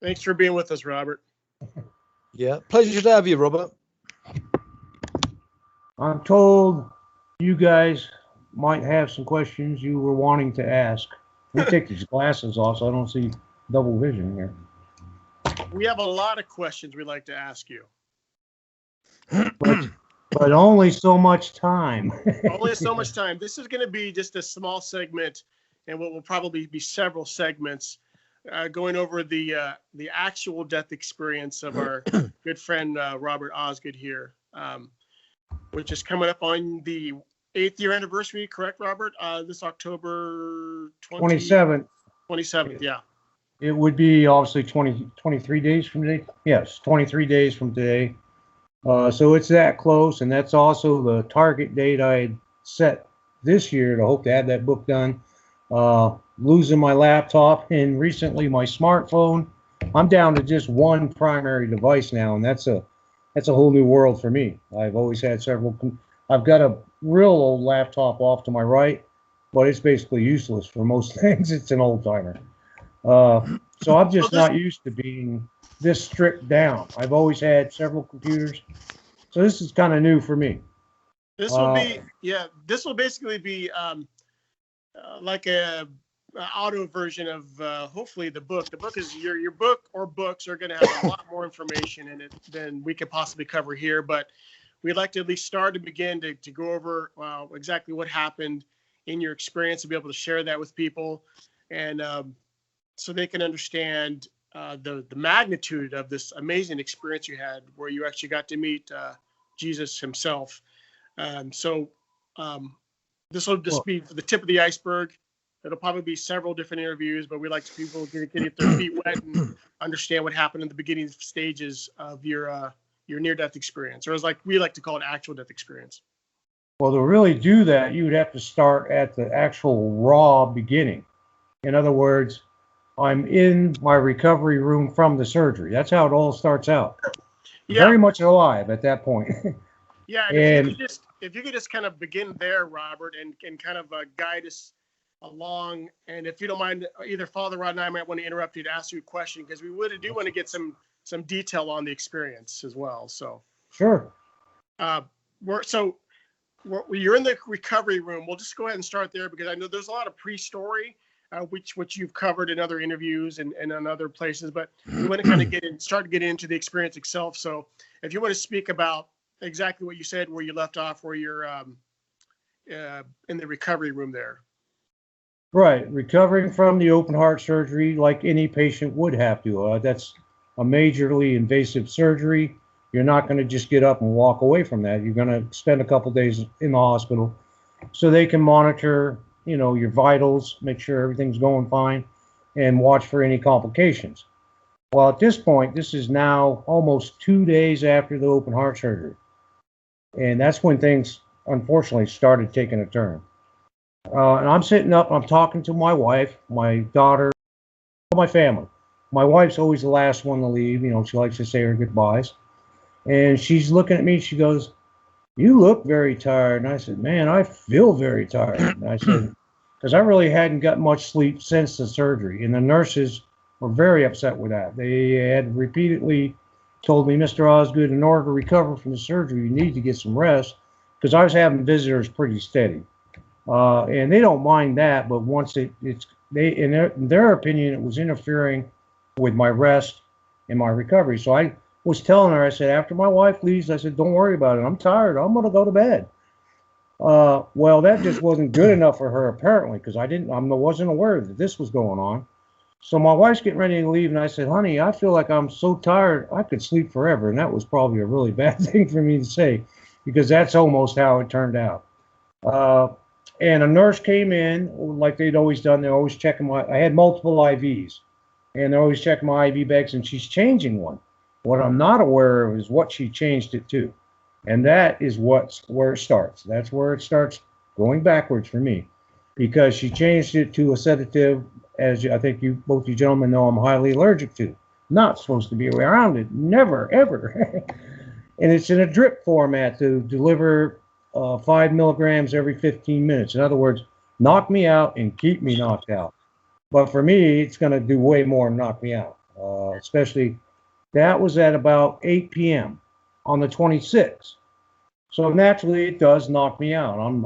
Thanks for being with us, Robert. Yeah, pleasure to have you, Robert. I'm told you guys might have some questions you were wanting to ask. Let me take these glasses off so I don't see double vision here. We have a lot of questions we'd like to ask you. But only so much time. Only so much time. This is going to be just a small segment, and what will probably be several segments going over the actual death experience of our good friend Robert Osgood here, which is coming up on the 8th year anniversary, correct, Robert? This October 27th. 27th, yeah. It would be obviously 23 days from today. Yes, 23 days from today. So it's that close, and that's also the target date I had set this year to hope to have that book done. Losing my laptop and recently my smartphone, I'm down to just one primary device now, and that's a whole new world for me. I've always had several. I've got a real old laptop off to my right, but it's basically useless for most things. It's an old timer. So I'm just not used to being this stripped down. I've always had several computers, so this is kind of new for me. This will be, this will basically be like a auto version of hopefully the book. The book is your book or books are going to have a lot more information in it than we could possibly cover here, but we'd like to at least start to begin to go over exactly what happened in your experience and be able to share that with people, and so they can understand the magnitude of this amazing experience you had where you actually got to meet Jesus himself. So this will just be the tip of the iceberg. It'll probably be several different interviews, but we like people to get their feet wet and understand what happened in the beginning stages of your near-death experience, or as like we like to call it, actual death experience. Well, to really do that, you would have to start at the actual raw beginning. In other words, I'm in my recovery room from the surgery. That's how it all starts out. Yeah. Very much alive at that point. Yeah, and if you could just kind of begin there, Robert, and kind of guide us along. And if you don't mind, either Father Rod and I might want to interrupt you to ask you a question, because we really do want to get some detail on the experience as well. So sure. You're in the recovery room. We'll just go ahead and start there, because I know there's a lot of pre-story, which you've covered in other interviews and in other places, but we want to kind of start to get into the experience itself. So if you want to speak about exactly what you said, where you left off, where you're in the recovery room there. Right, recovering from the open heart surgery like any patient would have to. That's a majorly invasive surgery. You're not going to just get up and walk away from that. You're going to spend a couple days in the hospital so they can monitor, your vitals, make sure everything's going fine, and watch for any complications. Well, at this point, this is now almost 2 days after the open heart surgery. And that's when things, unfortunately, started taking a turn. And I'm sitting up, I'm talking to my wife, my daughter, my family. My wife's always the last one to leave. She likes to say her goodbyes. And she's looking at me, she goes, "You look very tired." And I said, "Man, I feel very tired." And I said, because I really hadn't got much sleep since the surgery. And the nurses were very upset with that. They had repeatedly told me, "Mr. Osgood, in order to recover from the surgery, you need to get some rest," because I was having visitors pretty steady. And they don't mind that, but once in their opinion, it was interfering with my rest and my recovery. So I was telling her, I said, after my wife leaves, I said, "Don't worry about it. I'm tired. I'm going to go to bed." Well, that just wasn't good enough for her, apparently, because I wasn't aware that this was going on. So my wife's getting ready to leave, and I said, "Honey, I feel like I'm so tired, I could sleep forever." And that was probably a really bad thing for me to say, because that's almost how it turned out. And a nurse came in, like they'd always done. They're always checking I had multiple IVs, and they're always checking my IV bags, and she's changing one. What I'm not aware of is what she changed it to. And that is where it starts. That's where it starts going backwards for me, because she changed it to a sedative, as I think both you gentlemen know, I'm highly allergic to. Not supposed to be around it. Never, ever. And it's in a drip format to deliver 5 milligrams every 15 minutes. In other words, knock me out and keep me knocked out. But for me, it's going to do way more than knock me out. especially that was at about 8 p.m. on the 26th. So naturally, it does knock me out. I'm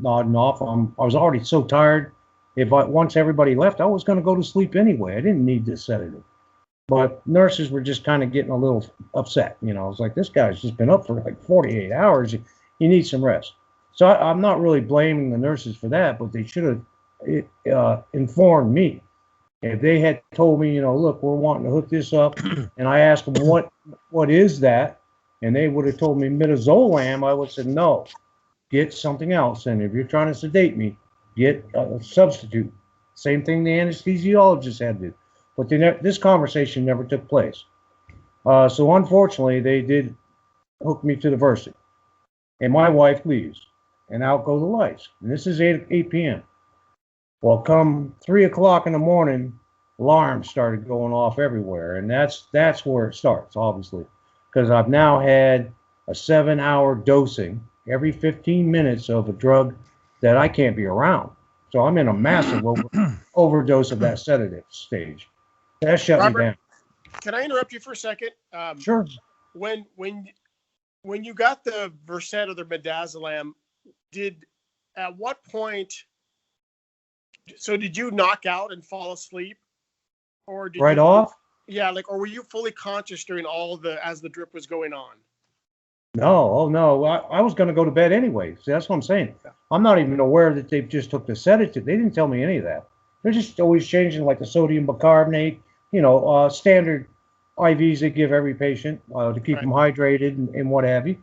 nodding off. I was already so tired. Once everybody left, I was going to go to sleep anyway. I didn't need this sedative. But nurses were just kind of getting a little upset. You know, I was like, this guy's just been up for like 48 hours. He needs some rest. So I'm not really blaming the nurses for that, but they should have informed me. If they had told me, you know, look, we're wanting to hook this up, and I asked them what is that, and they would have told me midazolam, I would have said no, get something else. And if you're trying to sedate me, get a substitute. Same thing the anesthesiologist had to do. But this conversation never took place. So unfortunately, they did hook me to the Versa. And my wife leaves, and out go the lights. And this is 8 p.m. Well, come 3 o'clock in the morning, alarms started going off everywhere. And that's where it starts, obviously. Because I've now had a 7-hour dosing every 15 minutes of a drug that I can't be around. So I'm in a massive overdose of that sedative stage. That shut Robert, me down. Can I interrupt you for a second? Sure. When you got the Versed or the midazolam, at what point? So did you knock out and fall asleep, or did right off? Yeah, or were you fully conscious during as the drip was going on? No, oh no, I was going to go to bed anyway. See, that's what I'm saying. I'm not even aware that they just took the sedative. They didn't tell me any of that. They're just always changing like the sodium bicarbonate, standard IVs they give every patient to keep them hydrated and what have you.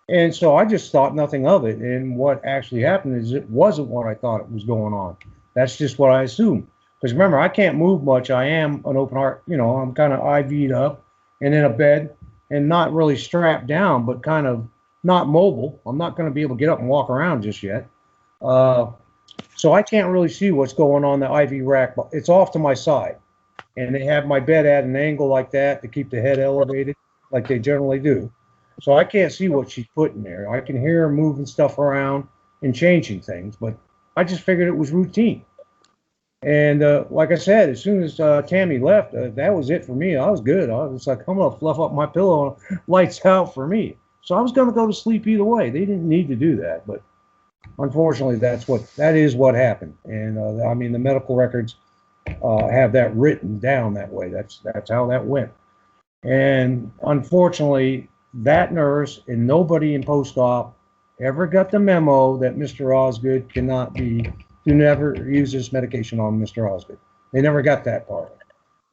And so I just thought nothing of it. And what actually happened is it wasn't what I thought it was going on. That's just what I assumed. Because remember, I can't move much. I am an open heart, I'm kind of IV'd up and in a bed and not really strapped down, but kind of not mobile. I'm not going to be able to get up and walk around just yet. So I can't really see what's going on the IV rack. But it's off to my side. And they have my bed at an angle like that to keep the head elevated like they generally do. So I can't see what she's putting there. I can hear her moving stuff around and changing things, but I just figured it was routine. And like I said, as soon as Tammy left, that was it for me. I was good. I was like, I'm going to fluff up my pillow and lights out for me. So I was going to go to sleep either way. They didn't need to do that. But unfortunately, that is what happened. And the medical records have that written down that way. That's how that went. And unfortunately, that nurse and nobody in post-op ever got the memo that Mr. Osgood you never use this medication on Mr. Osgood. They never got that part.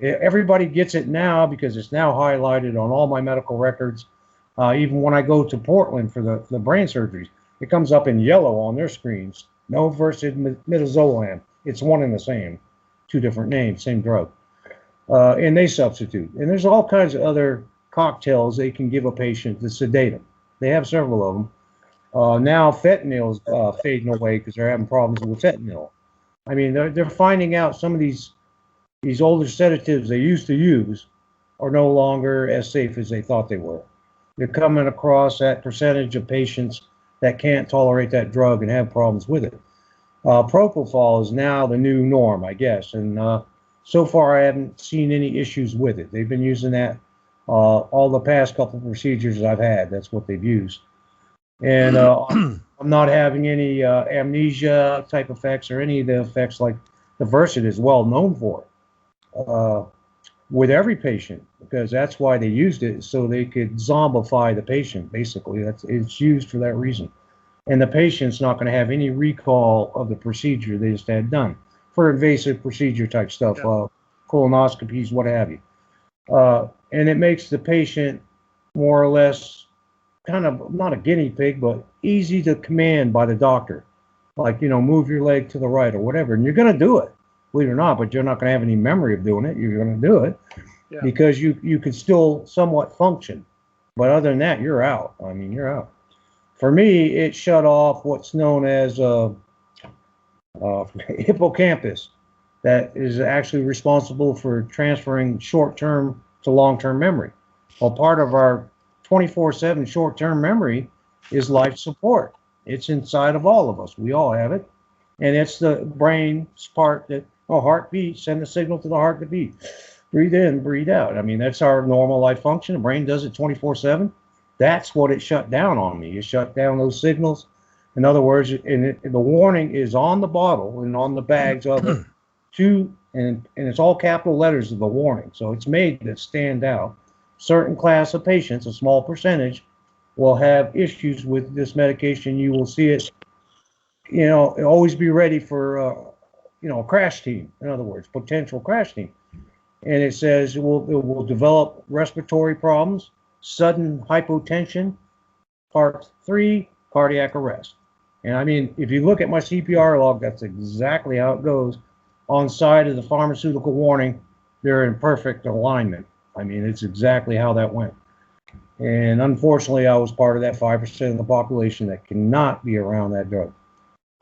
Everybody gets it now because it's now highlighted on all my medical records. Even when I go to Portland for the brain surgeries, it comes up in yellow on their screens. No versus midazolam. It's one and the same. 2 different names, same drug. And they substitute. And there's all kinds of other cocktails they can give a patient to sedate them. They have several of them. Now fentanyl's fading away because they're having problems with fentanyl. I mean, they're finding out some of these older sedatives they used to use are no longer as safe as they thought they were. They're coming across that percentage of patients that can't tolerate that drug and have problems with it. Propofol is now the new norm, I guess, and so far I haven't seen any issues with it. They've been using that all the past couple of procedures I've had. That's what they've used. And I'm not having any amnesia type effects or any of the effects like the Versed is well known for with every patient, because that's why they used it, so they could zombify the patient, basically. It's used for that reason. And the patient's not going to have any recall of the procedure they just had done for invasive procedure type stuff, colonoscopies, what have you. And it makes the patient more or less kind of not a guinea pig, but easy to command by the doctor. Like, move your leg to the right or whatever. And you're going to do it, believe it or not, but you're not going to have any memory of doing it. You're going to do it because you can still somewhat function. But other than that, you're out. I mean, you're out. For me, it shut off what's known as hippocampus, that is actually responsible for transferring short-term to long-term memory. Well, part of our 24/7 short-term memory is life support. It's inside of all of us. We all have it. And it's the brain's part that heart beats, send the signal to the heart to beat. breathe in, breathe out. I mean, that's our normal life function. The brain does it 24/7. That's what it shut down on me. It shut down those signals. In other words, the warning is on the bottle and on the bags of it, and it's all capital letters of the warning. So it's made to stand out. Certain class of patients, a small percentage, will have issues with this medication. You will see it, always be ready for, a crash team. In other words, potential crash team. And it says it will develop respiratory problems, sudden hypotension, part 3, cardiac arrest. And I mean, if you look at my CPR log, that's exactly how it goes. On side of the pharmaceutical warning, they're in perfect alignment. I mean, it's exactly how that went. And unfortunately, I was part of that 5% of the population that cannot be around that drug.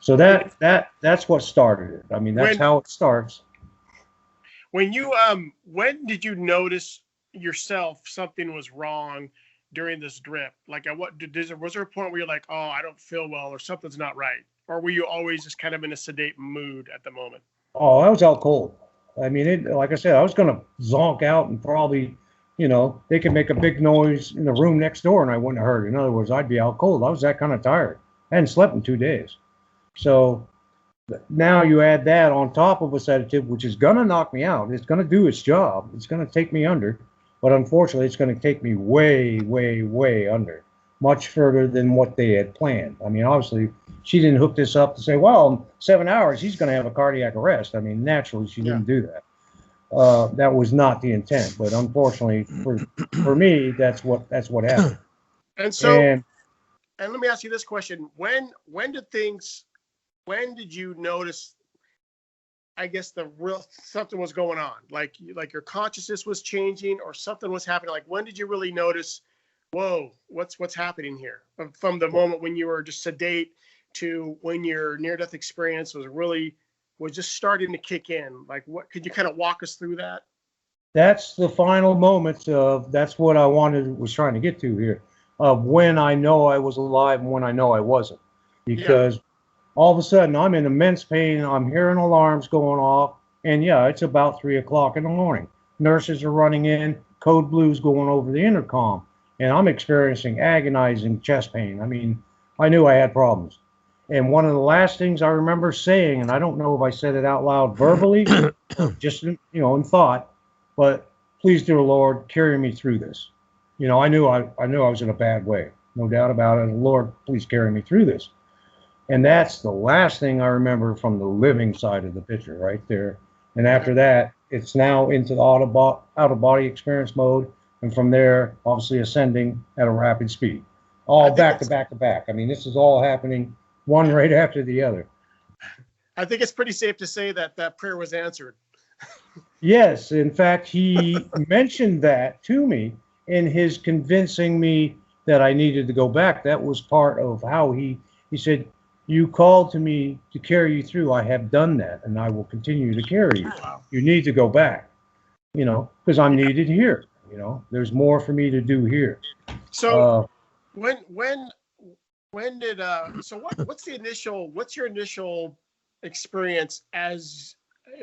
So that's what started it. I mean, that's how it starts. When when did you notice yourself something was wrong during this drip? Like, was there a point where you're like, oh, I don't feel well, or something's not right? Or were you always just kind of in a sedate mood at the moment? Oh, I was out cold. I mean, like I said, I was going to zonk out and probably, they could make a big noise in the room next door and I wouldn't have heard. In other words, I'd be out cold. I was that kind of tired. I hadn't slept in 2 days. So now you add that on top of a sedative, which is going to knock me out. It's going to do its job. It's going to take me under. But unfortunately, it's going to take me way, way, way under, much further than what they had planned. I mean, obviously, she didn't hook this up to say, well, in 7 hours, he's going to have a cardiac arrest. I mean, naturally, she didn't do that. That was not the intent. But unfortunately, for me, that's what happened. And so, and let me ask you this question: when did you notice, I guess, something was going on, like your consciousness was changing or something was happening? Like, when did you really notice, whoa, what's happening here? From the moment when you were just sedate to when your near-death experience was just starting to kick in? Like, what could you kind of walk us through that? That's the final moment that's what I was trying to get to here, of when I know I was alive and when I know I wasn't. Because all of a sudden I'm in immense pain. I'm hearing alarms going off, and it's about 3 o'clock in the morning. Nurses are running in, code blues going over the intercom, and I'm experiencing agonizing chest pain. I mean, I knew I had problems. And one of the last things I remember saying, and I don't know if I said it out loud verbally, just in thought, but please, dear Lord, carry me through this. I knew I was in a bad way, no doubt about it. Lord, please carry me through this. And that's the last thing I remember from the living side of the picture right there. And after that, it's now into the out-of-body experience mode. And from there, obviously ascending at a rapid speed. All back to back to back. I mean, this is all happening one right after the other. I think it's pretty safe to say that prayer was answered. Yes. In fact, he mentioned that to me in his convincing me that I needed to go back. That was part of how he said, you called to me to carry you through. I have done that, and I will continue to carry you. You need to go back, because I'm needed here. There's more for me to do here. So what's your initial experience as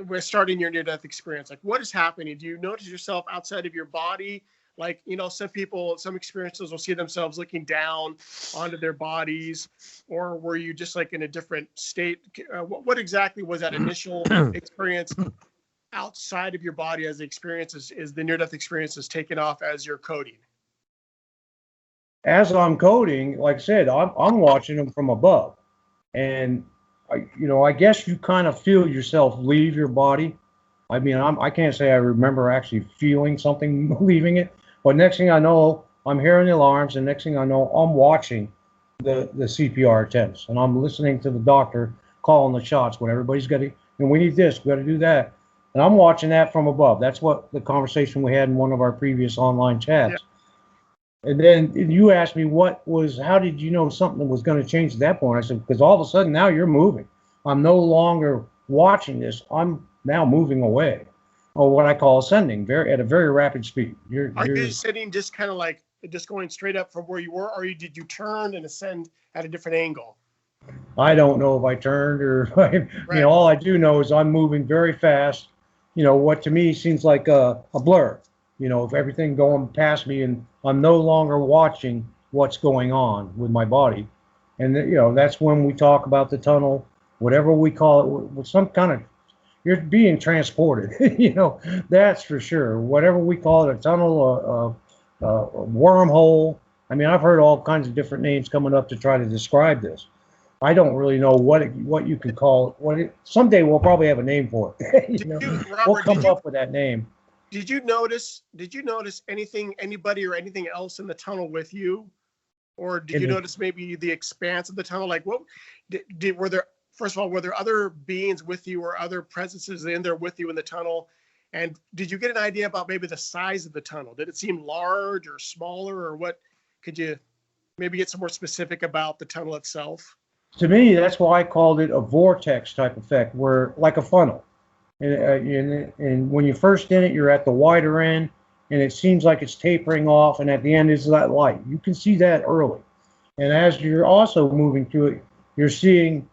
we're starting your near-death experience? Like, what is happening? Do you notice yourself outside of your body? Like, some experiences will see themselves looking down onto their bodies, or were you just like in a different state? What exactly was that initial experience outside of your body as the experience is the near-death experience is taken off as you're coding? As I'm coding, like I said, I'm watching them from above, and I guess you kind of feel yourself leave your body. I mean, I can't say I remember actually feeling something leaving it, but next thing I know, I'm hearing the alarms, and next thing I know, I'm watching the CPR attempts, and I'm listening to the doctor calling the shots when everybody's got to, and we need this, we got to do that, and I'm watching that from above. That's what the conversation we had in one of our previous online chats. Yeah. And then you asked me how did you know something was going to change at that point? I said, because all of a sudden now you're moving. I'm no longer watching this. I'm now moving away, or what I call ascending, at a very rapid speed. Are you sitting just kind of like just going straight up from where you were, or did you turn and ascend at a different angle? I don't know if I turned or, right. All I do know is I'm moving very fast. what to me seems like a blur, of everything going past me, and I'm no longer watching what's going on with my body. And, that's when we talk about the tunnel, whatever we call it, with some kind of, you're being transported, that's for sure. Whatever we call it, a tunnel, a wormhole. I mean, I've heard all kinds of different names coming up to try to describe this. I don't really know what you can call it. Someday we'll probably have a name for it. We'll come up with that name. Did you notice anybody or anything else in the tunnel with you? Or did you notice maybe the expanse of the tunnel? Like, what were there, first of all, were there other beings with you or other presences in there with you in the tunnel? And did you get an idea about maybe the size of the tunnel? Did it seem large or smaller, or what? Could you maybe get some more specific about the tunnel itself? To me, that's why I called it a vortex type effect, where like a funnel. And when you're first in it, you're at the wider end, and it seems like it's tapering off, and at the end is that light. You can see that early. And as you're also moving through it, you're seeing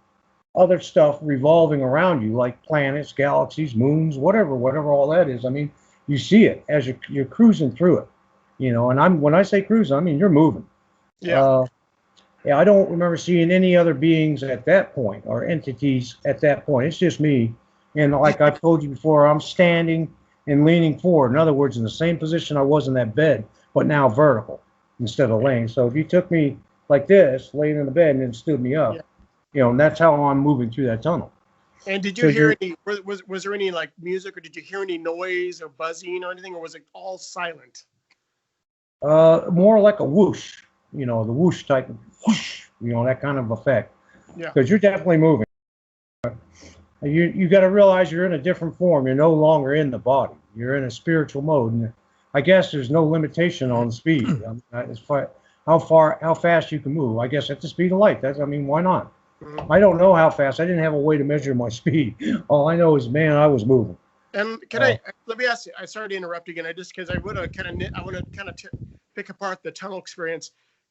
other stuff revolving around you, like planets, galaxies, moons, whatever all that is. I mean, you see it as you're cruising through it, and when I say cruising, I mean you're moving. Yeah. I don't remember seeing any other beings at that point, or entities at that point. It's just me. And like I've told you before, I'm standing and leaning forward. In other words, in the same position I was in that bed, but now vertical instead of laying. So if you took me like this, laying in the bed, and then stood me up, and that's how I'm moving through that tunnel. And did you hear any, was there any like music, or did you hear any noise or buzzing or anything, or was it all silent? More like a whoosh, the whoosh type of whoosh, that kind of effect. Yeah. Because you're definitely moving. You got to realize you're in a different form. You're no longer in the body. You're in a spiritual mode, and I guess there's no limitation on speed. As far how fast you can move. I guess at the speed of light. Why not? Mm-hmm. I don't know how fast. I didn't have a way to measure my speed. All I know is, man, I was moving. And let me ask you. I sorry to interrupt again. Because I want to kind of pick apart the tunnel experience.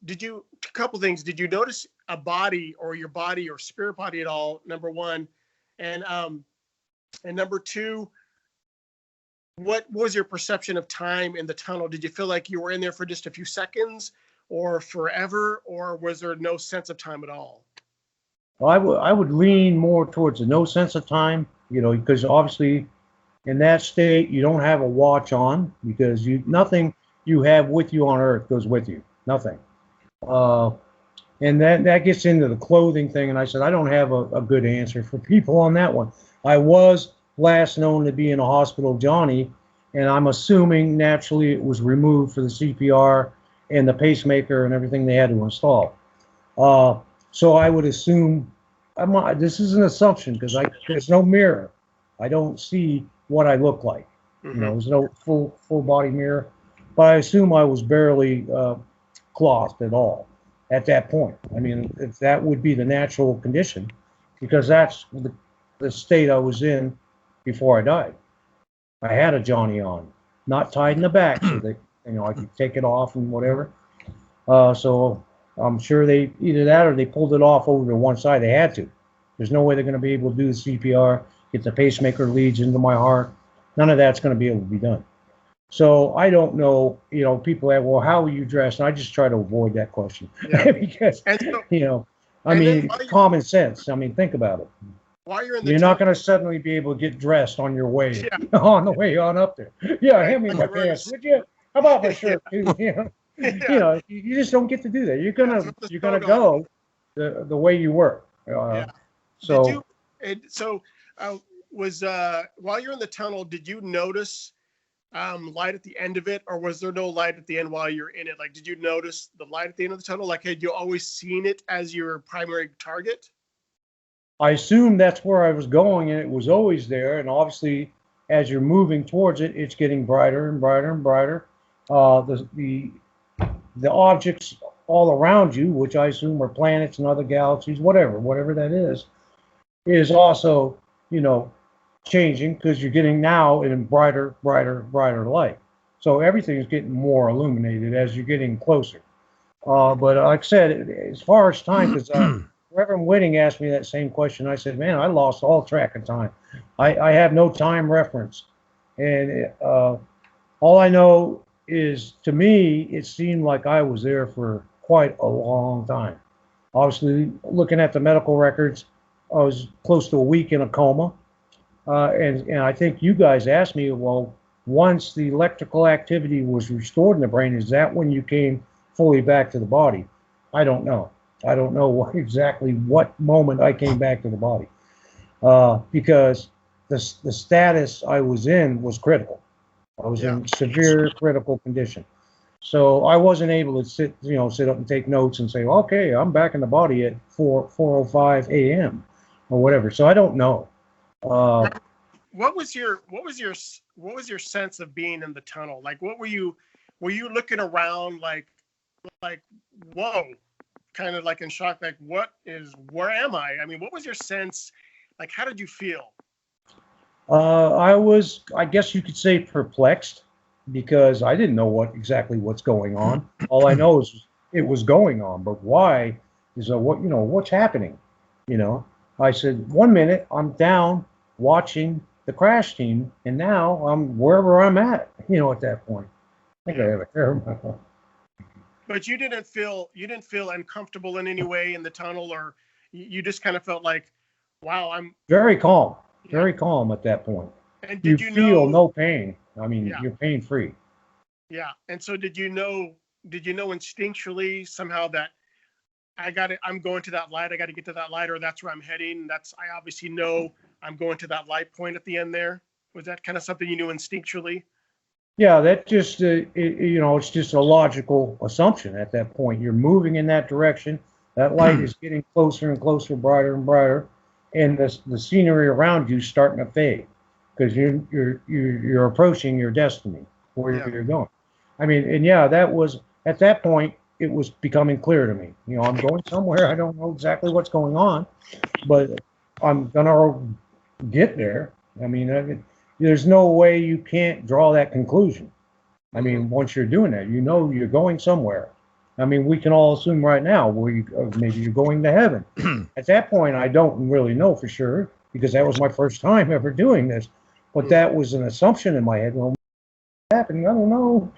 A couple things. Did you notice a body, or your body or spirit body at all? Number one. And number two, what was your perception of time in the tunnel? Did you feel like you were in there for just a few seconds, or forever, or was there no sense of time at all? Well, I would lean more towards the no sense of time, because obviously in that state you don't have a watch on, because nothing you have with you on Earth goes with you, nothing. And that gets into the clothing thing, and I said I don't have a good answer for people on that one. I was last known to be in a hospital, Johnny, and I'm assuming naturally it was removed for the CPR and the pacemaker and everything they had to install. So I would assume, this is an assumption because there's no mirror. I don't see what I look like. Mm-hmm. There's no full body mirror, but I assume I was barely clothed at all at that point. If that would be the natural condition, because that's the state I was in before I died. I had a Johnny on, not tied in the back, so that I could take it off and whatever. So I'm sure they either that or they pulled it off over to one side. They had to. There's no way they're going to be able to do the CPR, get the pacemaker leads into my heart. None of that's going to be able to be done. So I don't know, people ask, well, how are you dressed? And I just try to avoid that question. Yeah. Because, common sense. Think about it. While you're in the You're not going to suddenly be able to get dressed on your way, on the way on up there. Yeah, hand me my pants, would you? How about my shirt, too? You just don't get to do that. You're gonna go the way you were. So while you're in the tunnel, did you notice light at the end of it, or was there no light at the end while you're in it? Like, did you notice the light at the end of the tunnel? Like, had you always seen it as your primary target? I assumed that's where I was going, and it was always there. And obviously, as you're moving towards it, it's getting brighter and brighter and brighter. The objects all around you, which I assume are planets and other galaxies, whatever that is also, changing, because you're getting now in brighter light. So everything is getting more illuminated as you're getting closer. But like I said, as far as time, because Reverend Whitting asked me that same question. I said, man, I lost all track of time. I have no time reference And all I know is, to me, it seemed like I was there for quite a long time. Obviously, looking at the medical records, I was close to a week in a coma. And I think you guys asked me, well, once the electrical activity was restored in the brain, is that when you came fully back to the body? I don't know. I don't know exactly what moment I came back to the body, because the status I was in was critical. I was in severe critical condition. So I wasn't able to sit up and take notes and say, okay, I'm back in the body at 4:05 a.m. or whatever. So I don't know. What was your sense of being in the tunnel? Like, what were you looking around like, whoa, kind of like in shock, like, where am I? I mean, what was your sense? Like, how did you feel? I was, I guess you could say, perplexed, because I didn't know exactly what's going on. All I know is it was going on, but why is what's happening? I said, 1 minute I'm down watching the crash team, and now I'm wherever I'm at. At that point, I think I have a hair in my mouth. But you didn't feel uncomfortable in any way in the tunnel, or you just kind of felt like, wow, I'm very calm. Very calm at that point. And you feel no pain. I mean, you're pain free. Yeah. And so did you know instinctually somehow that I'm going to that light, I got to get to that light, or that's where I'm heading? I obviously know I'm going to that light point at the end there. Was that kind of something you knew instinctually? Yeah, that just, it's just a logical assumption at that point. You're moving in that direction. That light is getting closer and closer, brighter and brighter. And the scenery around you starting to fade, because you're approaching your destiny, where you're going. I mean, and that was, at that point, it was becoming clear to me. I'm going somewhere. I don't know exactly what's going on, but I'm gonna get there. I mean, there's no way you can't draw that conclusion. I mean, once you're doing that, you're going somewhere. I mean, we can all assume right now, maybe you're going to heaven. At that point, I don't really know for sure, because that was my first time ever doing this. But that was an assumption in my head. Well, what's happening? I don't know.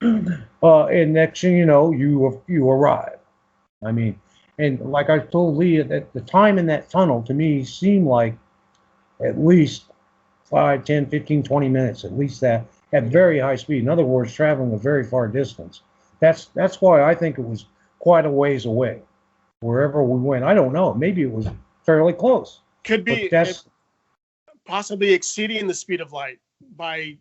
And next thing you know, you arrive. I mean, and like I told Lee, at the time in that tunnel, to me, seemed like at least 5, 10, 15, 20 minutes, at least that, at very high speed. In other words, traveling a very far distance. That's why I think it was quite a ways away. Wherever we went, I don't know. Maybe it was fairly close. Could be possibly exceeding the speed of light by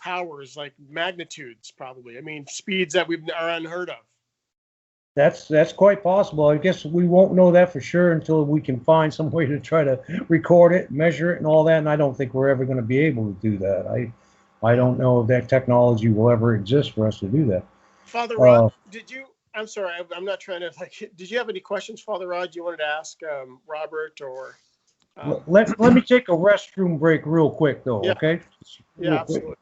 powers, like magnitudes, probably. I mean, speeds that are unheard of. That's quite possible. I guess we won't know that for sure until we can find some way to try to record it, measure it, and all that. And I don't think we're ever going to be able to do that. I don't know if that technology will ever exist for us to do that. Father Rod, I'm sorry, I'm not trying to, did you have any questions, Father Rod, you wanted to ask Robert, or? Let me take a restroom break real quick, though, okay? Yeah, absolutely.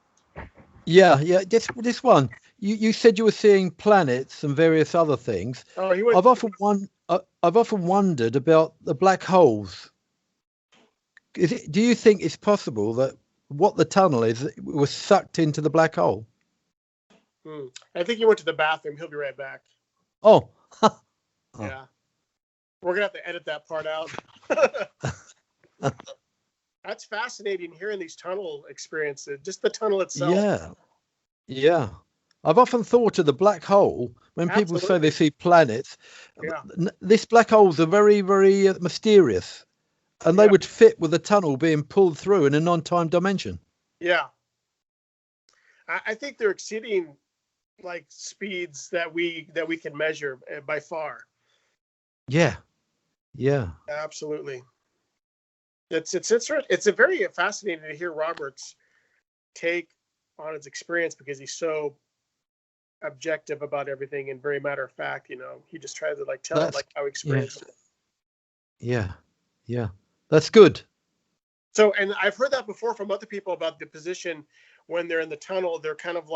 Yeah, this one. You said you were seeing planets and various other things. Oh, I've often wondered about the black holes. Do you think it's possible that what the tunnel is was sucked into the black hole? I think he went to the bathroom. He'll be right back. Oh. Yeah. We're going to have to edit that part out. That's fascinating, hearing these tunnel experiences, just the tunnel itself. Yeah. I've often thought of the black hole when people say they see planets. Yeah. This black holes are very, very mysterious. And they would fit with the tunnel being pulled through in a non-time dimension. Yeah. I think they're exceeding like speeds that we can measure by far. Yeah. Absolutely. It's a very fascinating to hear Robert's take on his experience, because he's so objective about everything and very matter of fact. He just tries to tell it how he experienced it. Yeah. That's good. So, and I've heard that before from other people about the position when they're in the tunnel. They're kind of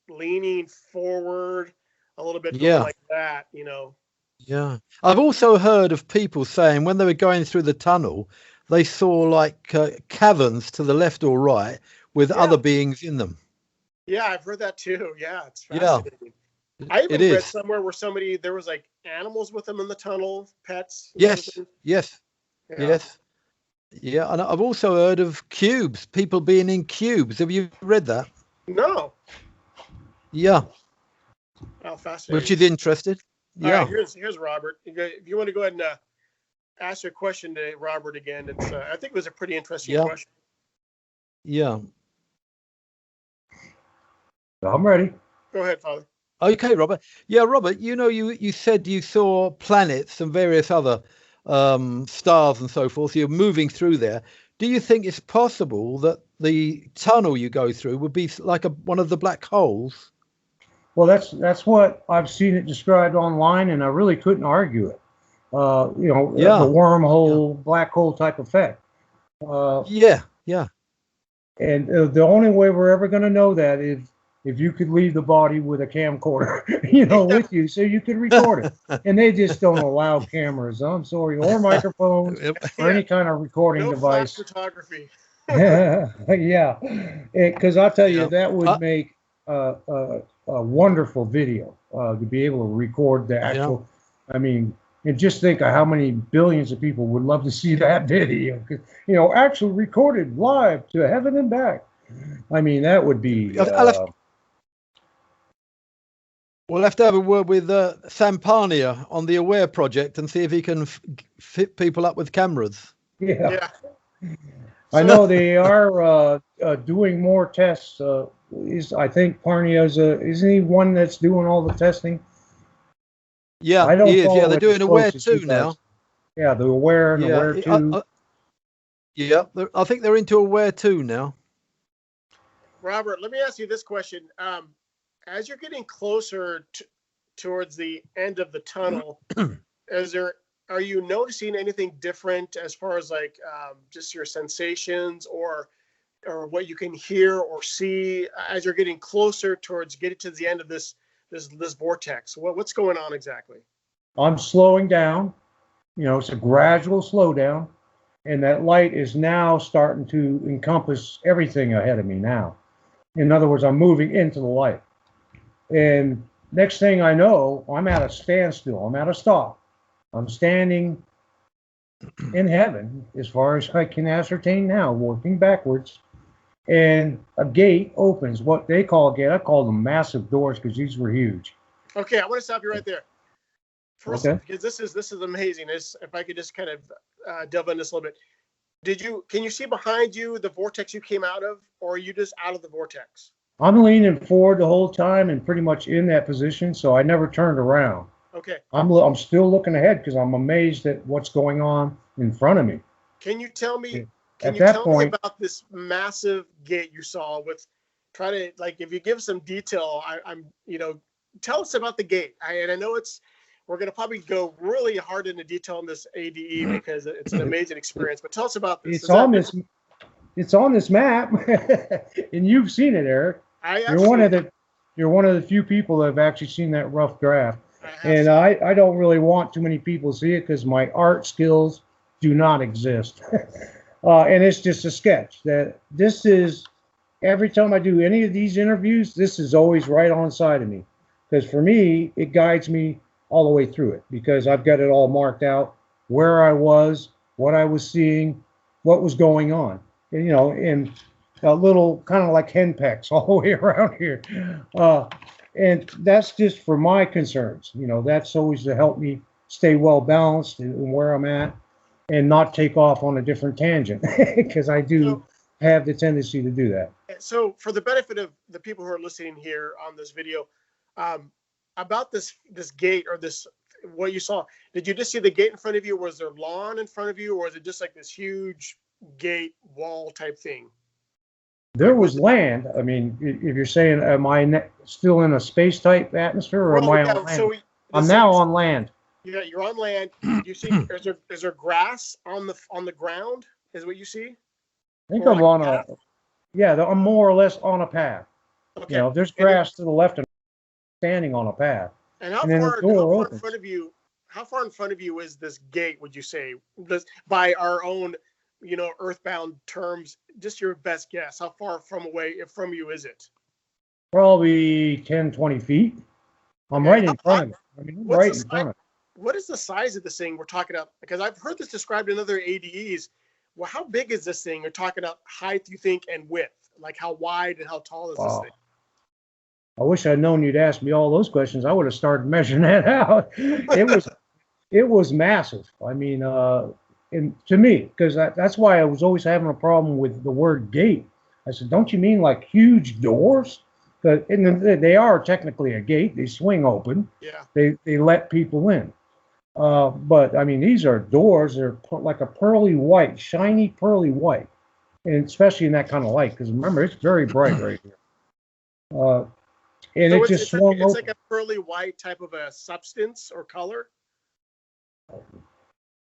leaning forward a little bit, like that. Yeah. I've also heard of people saying when they were going through the tunnel, they saw like caverns to the left or right with Yeah. other beings in them. Yeah, I've heard that too. Yeah, it's Yeah. fascinating. I even It read is. somewhere where there was like animals with them in the tunnel, pets. and Yes. everything. Yes. Yeah. Yes. Yeah. And I've also heard of cubes, people being in cubes. Have you read that? No. Yeah. Oh, fascinating. Which is interesting. All Yeah. right, here's Robert. If you want to go ahead and ask your question to Robert again, it's I think it was a pretty interesting Yeah. question. Yeah. I'm ready. Go ahead, Father. Okay, Robert. Yeah, Robert, you said you saw planets and various other stars and so forth. You're moving through there. Do you think it's possible that the tunnel you go through would be like one of the black holes? Well, that's what I've seen it described online, and I really couldn't argue it. Yeah. The wormhole, black hole type effect. Yeah. Yeah. And the only way we're ever going to know that is if you could leave the body with a camcorder, with you, so you could record it. And they just don't allow cameras, I'm sorry, or microphones, or any kind of recording device. No photography. Yeah, because I'll tell you, Yeah. that would make a wonderful video to be able to record the actual. I mean, and just think of how many billions of people would love to see that video. Actually recorded live to heaven and back. I mean, that would be. We'll have to have a word with Sampania on the Aware project and see if he can fit people up with cameras. Yeah. I know they are doing more tests. I think Parnia's isn't he one that's doing all the testing? Yeah, he is. Yeah, they're doing Aware 2 now. Yeah, the Aware and Aware 2. Yeah, I think they're into Aware 2 now. Robert, let me ask you this question. As you're getting closer towards the end of the tunnel, are you noticing anything different as far as like just your sensations or what you can hear or see as you're getting closer towards getting to the end of this vortex? What's going on exactly? I'm slowing down. It's a gradual slowdown, and that light is now starting to encompass everything ahead of me now. In other words, I'm moving into the light. And next thing I know, I'm at a standstill. I'm at a stop. I'm standing in heaven, as far as I can ascertain now, working backwards. And a gate opens, what they call a gate. I call them massive doors because these were huge. Okay, I want to stop you right there. First, because this is amazing. If I could just kind of delve into this a little bit. Can you see behind you the vortex you came out of, or are you just out of the vortex? I'm leaning forward the whole time and pretty much in that position, so I never turned around. Okay. I'm still looking ahead because I'm amazed at what's going on in front of me. Can you tell me? At that point, about this massive gate you saw? Try to, like, if you give some detail, tell us about the gate. I know we're going to probably go really hard into detail on this ADE because it's an amazing experience. But tell us about this. It's on this map, and you've seen it, Eric. You're one of the few people that have actually seen that rough draft. And I don't really want too many people to see it because my art skills do not exist. And it's just a sketch. This is, every time I do any of these interviews, this is always right on side of me. Because for me, it guides me all the way through it because I've got it all marked out, where I was, what I was seeing, what was going on. And, in a little kind of like henpecks all the way around here. And that's just for my concerns. That's always to help me stay well balanced in where I'm at and not take off on a different tangent because I do have the tendency to do that. So for the benefit of the people who are listening here on this video, about this gate or what you saw, did you just see the gate in front of you? Was there lawn in front of you, or was it just like this huge gate wall type thing? There was land. I mean, if you're saying, am I still in a space type atmosphere, or am I on land? So I'm now on land. Yeah, you're on land. You see, is there grass on the ground? Is what you see? I think I'm on a. Yeah, I'm more or less on a path. Okay. There's grass to the left, and I'm standing on a path. And how far in front of you is this gate? Would you say, by our own earthbound terms, just your best guess. How far from you is it? Probably 10, 20 feet. I'm Okay. right in front of it. I mean, I'm What's right the in front of it. What is the size of this thing we're talking about? Because I've heard this described in other ADEs. Well, how big is this thing? We're talking about height, you think, and width. Like how wide and how tall is this Wow. thing? I wish I'd known you'd ask me all those questions. I would have started measuring that out. It was massive. I mean, and to me, because that's why I was always having a problem with the word gate. I said, don't you mean like huge doors? And they are technically a gate. They swing open. Yeah. They let people in. But I mean, these are doors. They're like a pearly white, shiny pearly white, and especially in that kind of light. Because remember, it's very bright right here. And So it just swung open. it's like a pearly white type of a substance or color.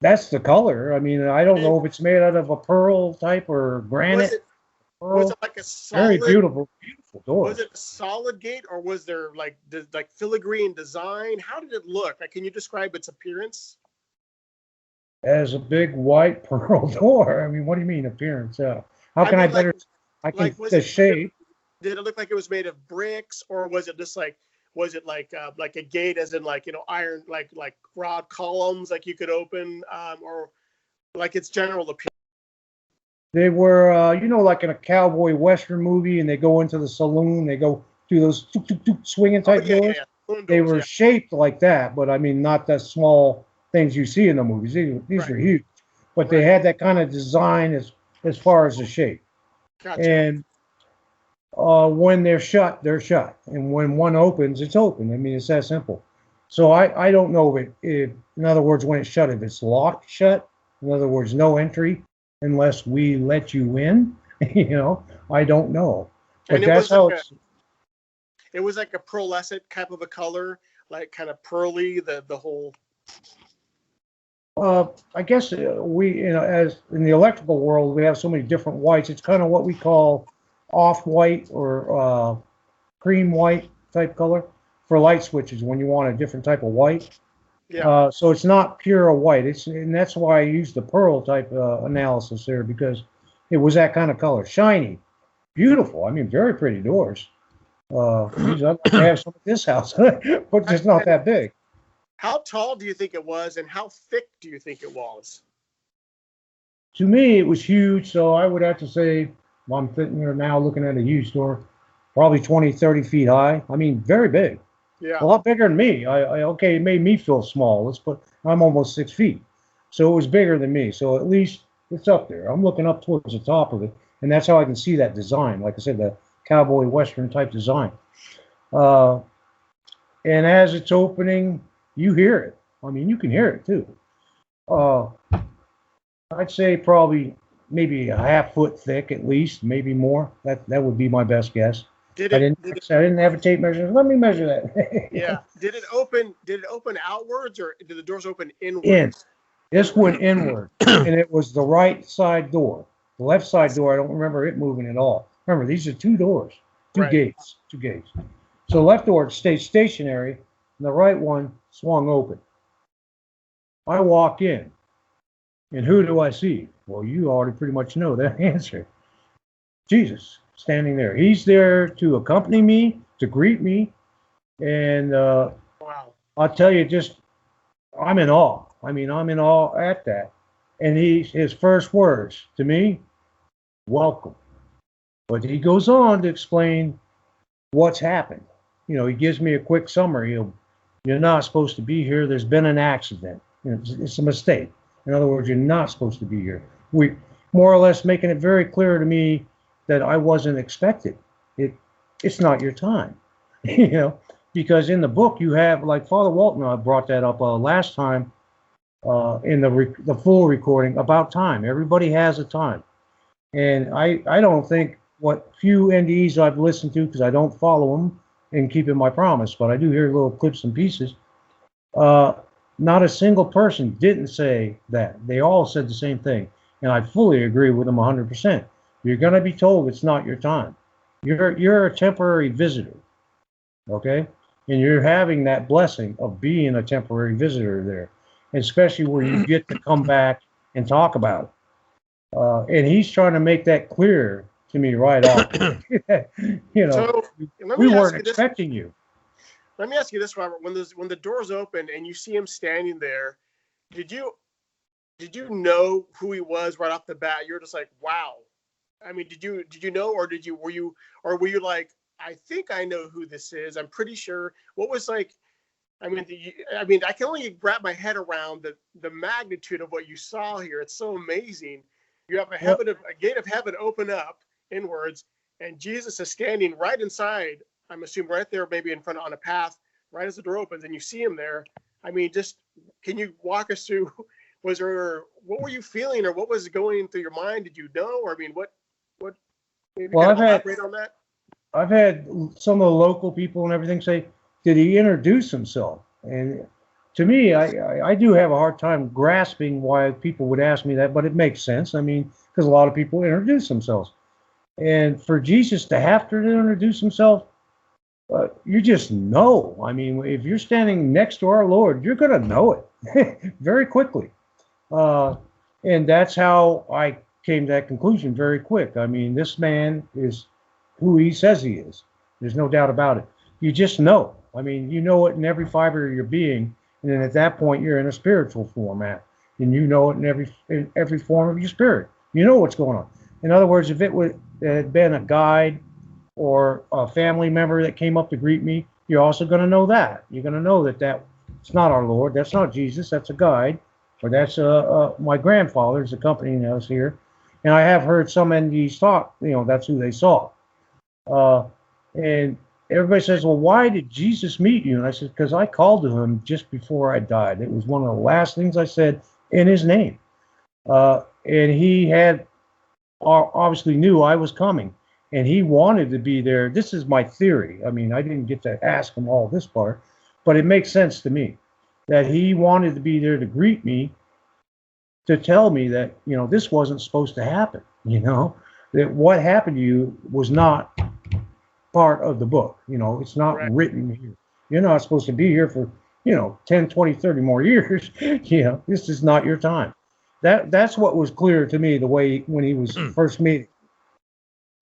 That's the color. I mean, I don't know if it's made out of a pearl type or granite. Was it like a solid? Very beautiful door. Was it a solid gate, or was there like filigree in design? How did it look? Like, can you describe its appearance? As a big white pearl door. I mean, what do you mean appearance? How can I better? I can the shape. Did it look like it was made of bricks, or was it just like? Was it like a gate, as in like iron, like rod columns, like you could open, or like its general appearance? They were, like in a cowboy western movie, and they go into the saloon. They go through those swinging type doors. Yeah. They were shaped like that, but I mean, not the small things you see in the movies. These are huge, but they had that kind of design as far as the shape. Gotcha. And when they're shut, and when one opens, it's open. I mean, it's that simple. So I don't know if in other words, when it's shut, if it's locked shut. In other words, no entry unless we let you in. I don't know. But that's how it was like a pearlescent type of a color, like kind of pearly, the whole. I guess we, as in the electrical world, we have so many different whites. It's kind of what we call off-white or cream white type color for light switches when you want a different type of white. Yeah. So it's not pure white. And that's why I used the pearl type analysis there, because it was that kind of color, shiny, beautiful. I mean, very pretty doors. I'd like to have some at this house, but it's not that big. How tall do you think it was, and how thick do you think it was? To me, it was huge. So I would have to say, well, I'm sitting here now looking at a huge door, probably 20, 30 feet high. I mean, very big. Yeah. A lot bigger than me. Okay, it made me feel small. I'm almost 6 feet. So it was bigger than me. So at least it's up there. I'm looking up towards the top of it. And that's how I can see that design. Like I said, the cowboy western type design. And as it's opening, you hear it. I mean, you can hear it too. I'd say probably maybe a half foot thick at least, maybe more. That would be my best guess. I didn't have a tape measure. Let me measure that. Yeah. Did it open outwards, or did the doors open inwards? In. This went inward, and it was the right side door. The left side door, I don't remember it moving at all. Remember, these are two doors, two gates. So the left door stayed stationary, and the right one swung open. I walk in, and who do I see? Well, you already pretty much know that answer. Jesus, standing there. He's there to accompany me, to greet me, and wow. I'll tell you, I'm in awe. I mean, I'm in awe at that. And his first words to me, welcome. But he goes on to explain what's happened. He gives me a quick summary. You're not supposed to be here. There's been an accident. It's a mistake. In other words, you're not supposed to be here. We more or less making it very clear to me that I wasn't expected. It's not your time, because in the book you have, like Father Walton, I brought that up last time in the full recording about time. Everybody has a time, and I don't think what few NDEs I've listened to, because I don't follow them and keeping my promise, but I do hear little clips and pieces. Not a single person didn't say that. They all said the same thing, and I fully agree with them 100%. You're going to be told it's not your time. You're a temporary visitor, okay? And you're having that blessing of being a temporary visitor there, especially where you get to come back and talk about it. And he's trying to make that clear to me right off. You know, So let we me ask weren't you this. expecting you. Let me ask you this, Robert. When the doors open and you see him standing there, did you know who he was right off the bat? You're just like, wow. I mean, did you know, or were you like, I think I know who this is. I'm pretty sure. What was like? I mean, I can only wrap my head around the magnitude of what you saw here. It's so amazing. You have a gate of heaven open up inwards, and Jesus is standing right inside. I'm assuming right there, maybe in front on a path, right as the door opens, and you see him there. I mean, just can you walk us through? What were you feeling, or what was going through your mind? Did you know, or I mean, what? Maybe Well, kind of elaborate on that. I've had some of the local people and everything say, did he introduce himself? And to me, I do have a hard time grasping why people would ask me that, but it makes sense. I mean, because a lot of people introduce themselves. And for Jesus to have to introduce himself, you just know. I mean, if you're standing next to our Lord, you're going to know it very quickly. And that's how I came to that conclusion very quick. I mean, this man is who he says he is. There's no doubt about it. You just know. I mean, you know it in every fiber of your being, and then at that point, you're in a spiritual format, and you know it in every form of your spirit. You know what's going on. In other words, if it had been a guide or a family member that came up to greet me, you're also going to know that. You're going to know that it's not our Lord. That's not Jesus. That's a guide, or that's my grandfather's accompanying us here. And I have heard some NDEs talk. You know, that's who they saw. And everybody says, well, why did Jesus meet you? And I said, because I called to him just before I died. It was one of the last things I said in his name. And he had obviously knew I was coming, and he wanted to be there. This is my theory. I mean, I didn't get to ask him all this part, but it makes sense to me that he wanted to be there to greet me, to tell me that, you know, this wasn't supposed to happen, you know, that what happened to you was not part of the book. You know, it's not written here. You're not supposed to be here for, 10, 20, 30 more years. This is not your time. That's what was clear to me the way when he was first meeting.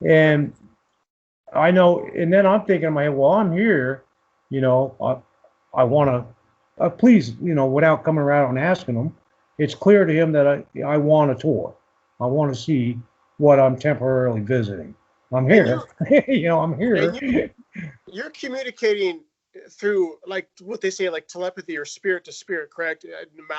And I know, and then I'm thinking in my head, well, I'm here, I want to, please, without coming around and asking him, it's clear to him that I want a tour. I want to see what I'm temporarily visiting. I'm here. I'm here. You're communicating through, like what they say, like telepathy or spirit to spirit, correct?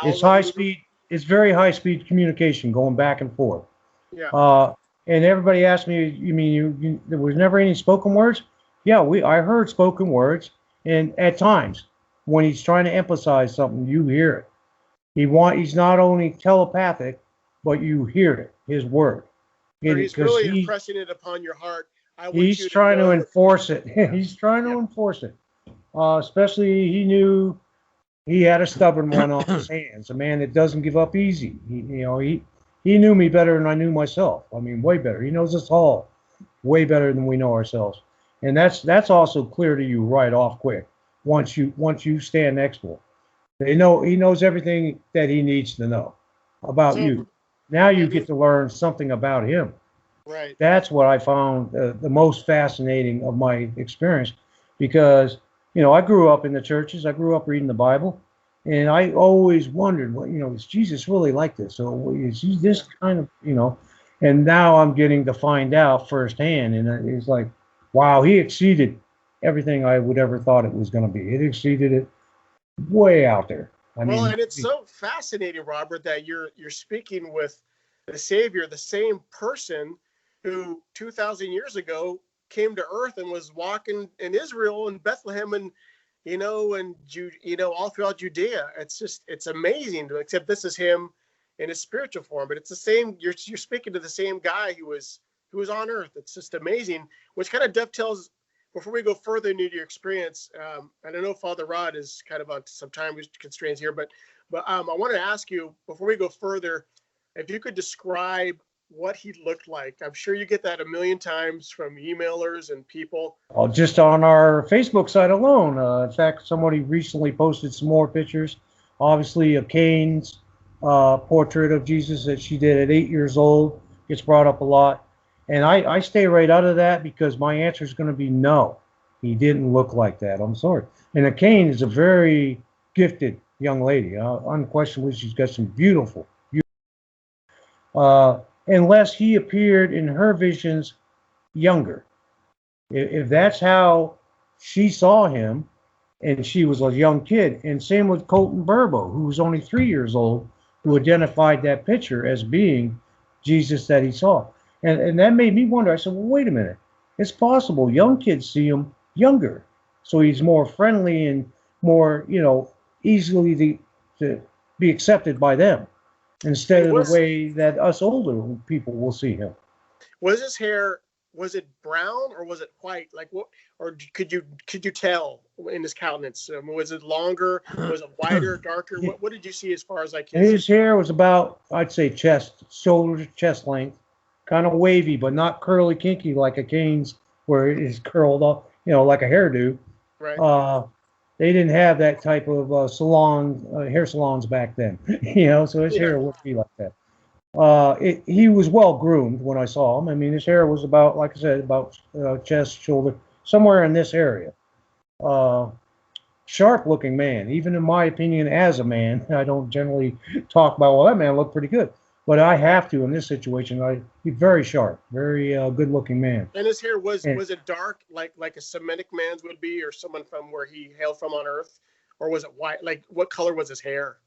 It's high speed. It's very high speed communication going back and forth. Yeah. And everybody asked me, you mean there was never any spoken words? Yeah, I heard spoken words, and at times when he's trying to emphasize something, you hear it. He's not only telepathic, but you hear it, his word. So he's really impressing it upon your heart. He's trying to enforce it. He's trying to enforce it. Especially he knew he had a stubborn one on his hands, a man that doesn't give up easy. He knew me better than I knew myself. I mean, way better. He knows us all way better than we know ourselves. And that's also clear to you right off quick once you stand next to him. He knows everything that he needs to know about you. Now you get to learn something about him. Right. That's what I found the most fascinating of my experience, because I grew up in the churches. I grew up reading the Bible, and I always wondered, is Jesus really like this? So is he this kind of, and now I'm getting to find out firsthand, and it's like, wow, he exceeded everything I would ever thought it was going to be. It exceeded it way out there. And it's so fascinating, Robert, that you're speaking with the Savior, the same person who 2,000 years ago came to earth and was walking in Israel and Bethlehem and all throughout Judea. It's amazing, except this is him in his spiritual form, but it's the same. You're speaking to the same guy who was on earth. It's just amazing, which kind of dovetails. Before we go further into your experience, and I know Father Rod is kind of on some time constraints here, but I wanted to ask you before we go further, if you could describe what he looked like. I'm sure you get that a million times from emailers and people. Well, just on our Facebook site alone. In fact, somebody recently posted some more pictures, obviously of Cain's portrait of Jesus that she did at 8 years old. Gets brought up a lot. And I stay right out of that because my answer is going to be no. He didn't look like that. I'm sorry. And Kane is a very gifted young lady. Unquestionably, she's got some beautiful. Unless he appeared in her visions younger. If that's how she saw him, and she was a young kid, and same with Colton Burbo, who was only 3 years old, who identified that picture as being Jesus that he saw. And that made me wonder. I said, well, wait a minute. It's possible young kids see him younger. So he's more friendly and more, easily to be accepted by them instead of the way that us older people will see him. Was his hair, was it brown or was it white? Like what, or could you tell in his countenance? Was it longer? Was it whiter, darker? What did you see as far as I can see? His hair was about, I'd say, shoulder to chest length, kind of wavy, but not curly, kinky like a Kane's, where it is curled up, like a hairdo. Right. They didn't have that type of hair salons back then, so his hair wouldn't be like that. He was well groomed when I saw him. I mean, his hair was about, like I said, about chest, shoulder, somewhere in this area. Sharp looking man, even in my opinion as a man. I don't generally talk about, well, that man looked pretty good. But I have to in this situation. He's very sharp, very good looking man. And his hair was it dark like a Semitic man's would be, or someone from where he hailed from on earth? Or was it white? Like what color was his hair?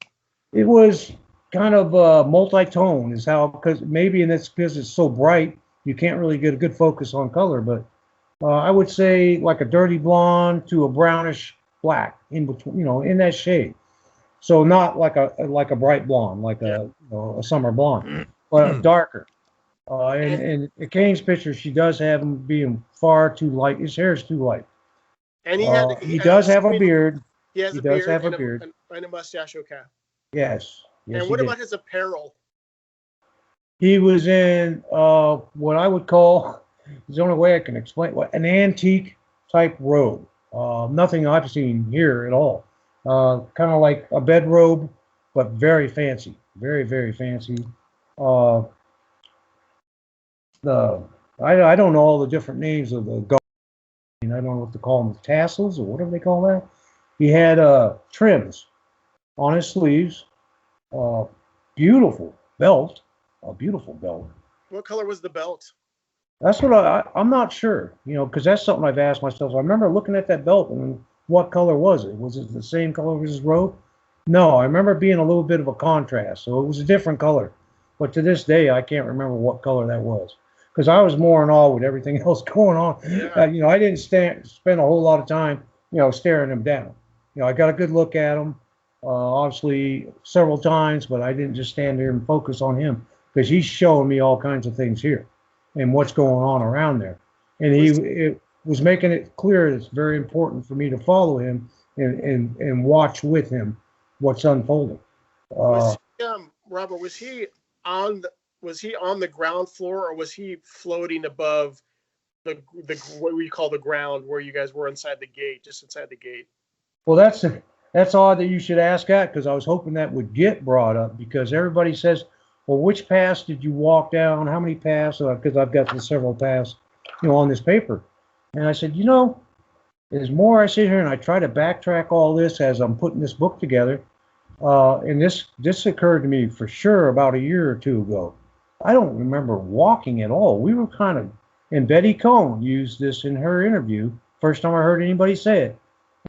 It was kind of multi-tone, is how, because maybe because it's so bright, you can't really get a good focus on color, but I would say like a dirty blonde to a brownish black in between, in that shade. So not like a bright blonde, like a summer blonde, but darker. And in Kane's picture, she does have him being far too light. His hair is too light. And he does have a beard. He has a beard and a mustache. Okay. Yes. And what about his apparel? He was in what I would call, the only way I can explain, an antique type robe. Nothing I've seen here at all. Kind of like a bedrobe, but very fancy, very, very fancy. I don't know all the different names of the garment. I don't know what to call them, tassels or whatever they call that. He had trims on his sleeves. Beautiful belt, a beautiful belt. What color was the belt? That's what I'm not sure, because that's something I've asked myself. I remember looking at that belt and what color was it? Was it the same color as his robe? No, I remember being a little bit of a contrast, so it was a different color. But to this day, I can't remember what color that was, because I was more in awe with everything else going on. Yeah. I didn't spend a whole lot of time, staring him down. I got a good look at him, obviously several times, but I didn't just stand there and focus on him, because he's showing me all kinds of things here and what's going on around there. And it was making it clear it's very important for me to follow him and watch with him what's unfolding. Robert, was he on the ground floor, or was he floating above the what we call the ground, where you guys were inside the gate, just inside the gate? Well, that's odd that you should ask that, because I was hoping that would get brought up, because everybody says, well, which paths did you walk down? How many paths? Because I've got the several paths, on this paper. And I said, as more I sit here and I try to backtrack all this as I'm putting this book together, and this occurred to me for sure about a year or two ago. I don't remember walking at all. We were kind of, and Betty Cohn used this in her interview, first time I heard anybody say it.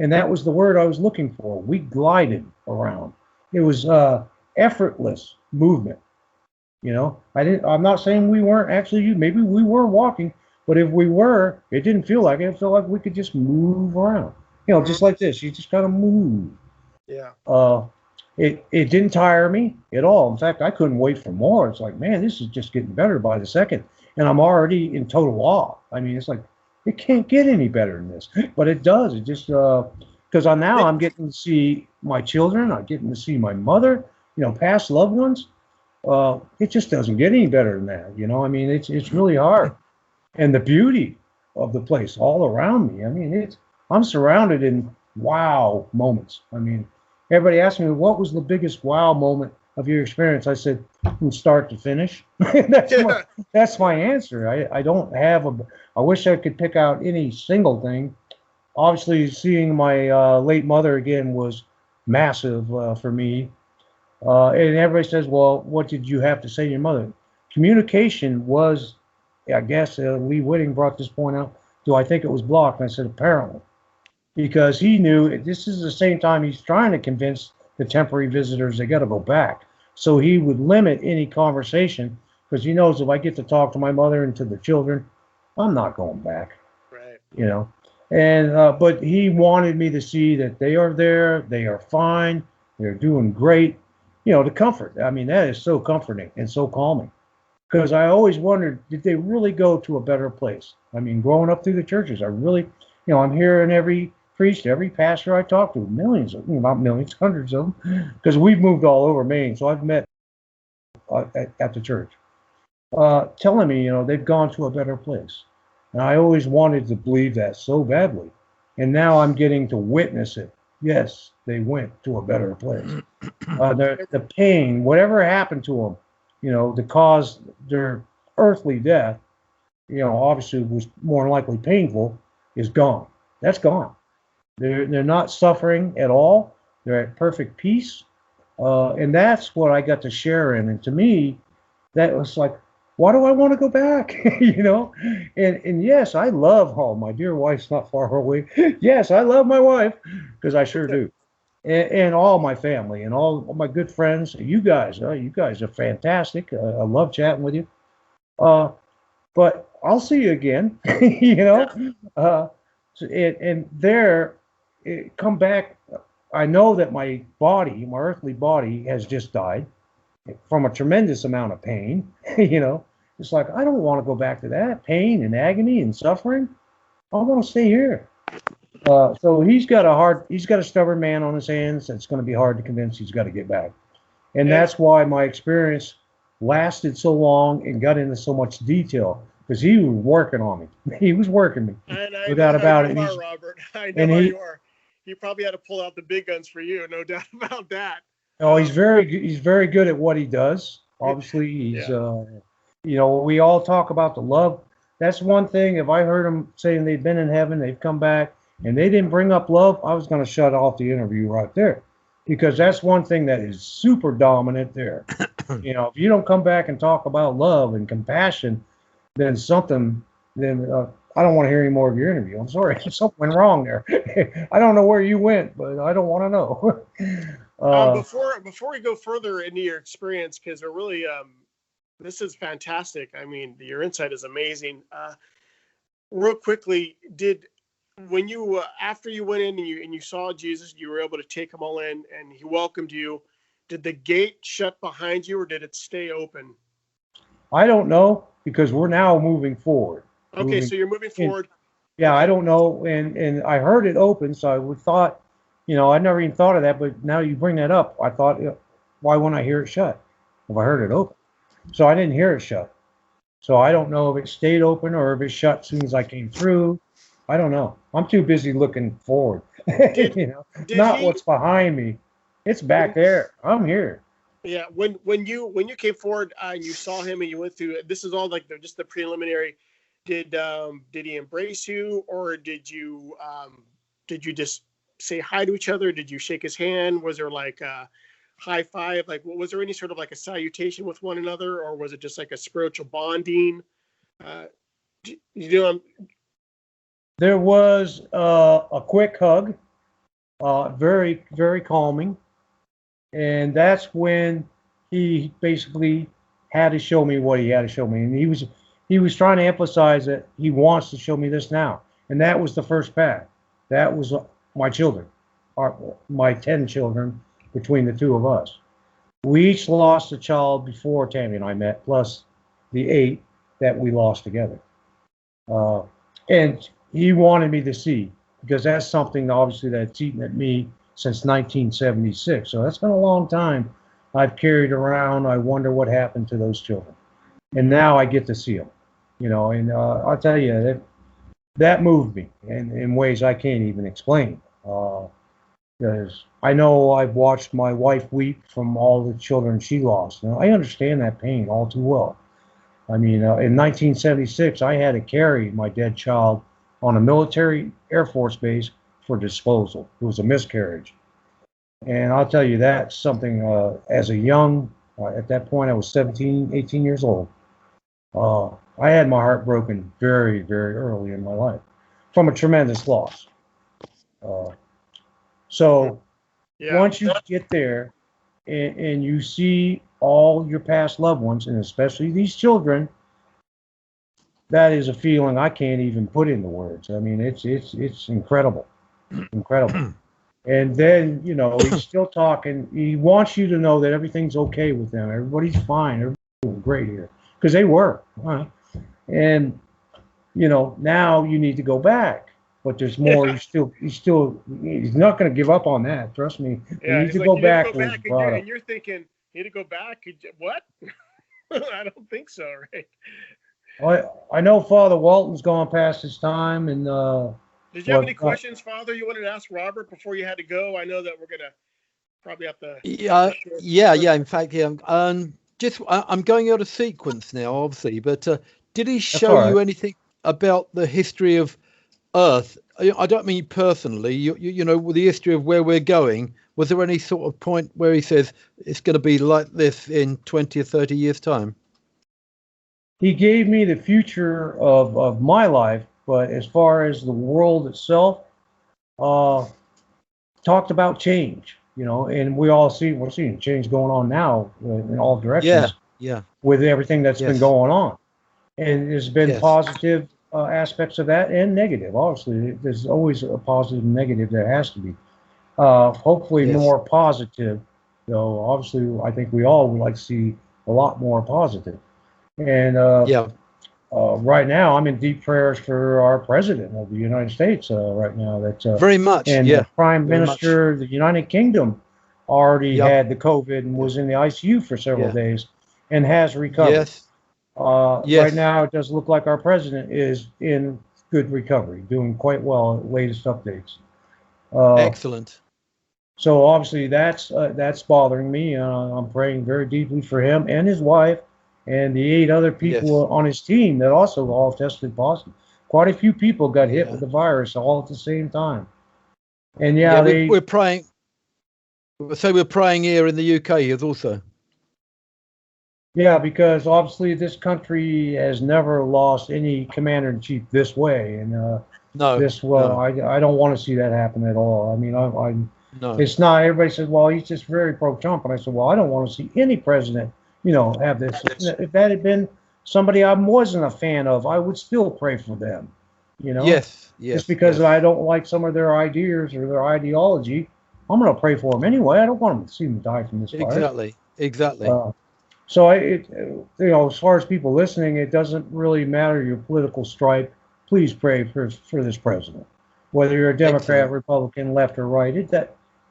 And that was the word I was looking for. We glided around. It was effortless movement. I'm not saying we weren't actually, maybe we were walking, but if we were, it didn't feel like it. It felt like we could just move around, just like this. You just kind of move. Yeah. It didn't tire me at all. In fact, I couldn't wait for more. It's like, man, this is just getting better by the second. And I'm already in total awe. I mean, it's like, it can't get any better than this. But it does. It just, because now I'm getting to see my children. I'm getting to see my mother, past loved ones. It just doesn't get any better than that. I mean, it's really hard. And the beauty of the place all around me. I mean, I'm surrounded in wow moments. I mean, everybody asks me, what was the biggest wow moment of your experience? I said, from start to finish. That's my answer. I don't have I wish I could pick out any single thing. Obviously, seeing my late mother again was massive for me. And everybody says, well, what did you have to say to your mother? Communication was, I guess, Lee Whitting brought this point out. Do I think it was blocked? And I said, apparently. Because he knew this is the same time he's trying to convince the temporary visitors they got to go back. So he would limit any conversation because he knows if I get to talk to my mother and to the children, I'm not going back. Right. You know, and but he wanted me to see that they are there, they are fine, they're doing great. You know, the comfort. I mean, that is so comforting and so calming. Because I always wondered, did they really go to a better place? I mean, growing up through the churches, I really, you know, I'm hearing every priest, every pastor I talk to, millions of, not millions, hundreds of them, because we've moved all over Maine, so I've met at the church, telling me, you know, they've gone to a better place. And I always wanted to believe that so badly. And now I'm getting to witness it. Yes, they went to a better place. The pain, whatever happened to them, you know, to cause their earthly death, you know, obviously was more than likely painful, is gone. That's gone. They're not suffering at all. They're at perfect peace. And that's what I got to share in. And to me, that was like, why do I want to go back? You know? And yes, I love home. My dear wife's not far away. Yes, I love my wife, because I sure do. And all my family and all my good friends. You guys are fantastic. I love chatting with you. But I'll see you again. You know? Come back. I know that my body, my earthly body, has just died from a tremendous amount of pain. You know, it's like, I don't want to go back to that pain and agony and suffering. I want to stay here. So he's got a stubborn man on his hands. It's going to be hard to convince he's got to get back. And that's why my experience lasted so long and got into so much detail, because he was working on me. He was working me. Without about it. Robert, I know how you are. He probably had to pull out the big guns for you, no doubt about that. No, he's very good at what he does. Obviously, he's you know, we all talk about the love. That's one thing. If I heard them saying they've been in heaven, they've come back, and they didn't bring up love, I was going to shut off the interview right there, because that's one thing that is super dominant there. You know, if you don't come back and talk about love and compassion, then I don't want to hear any more of your interview. I'm sorry, something went wrong there. I don't know where you went, but I don't want to know. Before we go further into your experience, because we're really this is fantastic. I mean, your insight is amazing. Real quickly, when you after you went in and you saw Jesus, you were able to take him all in, and he welcomed you. Did the gate shut behind you, or did it stay open? I don't know, because we're now moving forward. Okay, so you're moving forward. Yeah, I don't know, and I heard it open, so I would thought, you know, I never even thought of that, but now you bring that up, I thought, why wouldn't I hear it shut if I heard it open? So I didn't hear it shut. So I don't know if it stayed open or if it shut as soon as I came through. I don't know. I'm too busy looking forward. You know, not what's behind me. It's back there. I'm here. Yeah, when you came forward and you saw him and you went through, this is all like just the preliminary. Did he embrace you, or did you just say hi to each other? Did you shake his hand? Was there like a high five? Like, was there any sort of like a salutation with one another, or was it just like a spiritual bonding? There was a quick hug, very, very calming. And that's when he basically had to show me what he had to show me. And he was trying to emphasize that he wants to show me this now. And that was the first path. That was my children, my 10 children between the two of us. We each lost a child before Tammy and I met, plus the 8 that we lost together. And he wanted me to see, because that's something obviously that's eaten at me since 1976. So that's been a long time I've carried around. I wonder what happened to those children. And now I get to see them, you know, and I'll tell you, that moved me in ways I can't even explain. Because I know I've watched my wife weep from all the children she lost. Now, I understand that pain all too well. I mean, in 1976, I had to carry my dead child on a military Air Force base for disposal. It was a miscarriage. And I'll tell you, that's something as a young, at that point I was 17, 18 years old. I had my heart broken very, very early in my life from a tremendous loss. So once you get there and you see all your past loved ones, and especially these children, that is a feeling I can't even put into words. I mean, it's incredible, incredible. And then, you know, he's still talking. He wants you to know that everything's okay with them. Everybody's fine. Everybody's great here, because they were. And, you know, now you need to go back. But there's more. Yeah. He's not going to give up on that. Trust me. Yeah, you need to go back. And you're thinking, you need to go back? What? I don't think so, right? I know Father Walton's gone past his time, and did you have any questions, Father, you wanted to ask Robert before you had to go? I know that we're gonna probably have to. Yeah. In fact, yeah. I'm going out of sequence now, obviously. But did he show you anything about the history of Earth? I don't mean personally. You know, with the history of where we're going. Was there any sort of point where he says it's going to be like this in 20 or 30 years' time? He gave me the future of my life, but as far as the world itself, talked about change, you know, and we're seeing change going on now in all directions. Yeah. With everything that's been going on, and there's been positive aspects of that and negative. Obviously, there's always a positive and negative. There has to be. Hopefully, more positive. Though obviously, I think we all would like to see a lot more positive. And right now, I'm in deep prayers for our president of the United States right now. That's very much. And the Prime Minister of the United Kingdom already had the COVID and was in the ICU for several days and has recovered. Right now, it does look like our president is in good recovery, doing quite well at latest updates. Excellent. So obviously, that's bothering me. I'm praying very deeply for him and his wife, and the 8 other people on his team that also all tested positive. Quite a few people got hit with the virus all at the same time. And we're praying. So we're praying here in the UK as also. Yeah, because obviously this country has never lost any commander-in-chief this way, and I don't want to see that happen at all. I mean, it's not. Everybody says, well, he's just very pro-Trump, and I said, well, I don't want to see any president, you know, have this. If that had been somebody I wasn't a fan of, I would still pray for them, you know. Just because I don't like some of their ideas or their ideology, I'm going to pray for them anyway. I don't want them to see them die from this virus. Exactly. So you know, as far as people listening, it doesn't really matter your political stripe. Please pray for this president, whether you're a Democrat, Republican, left or right.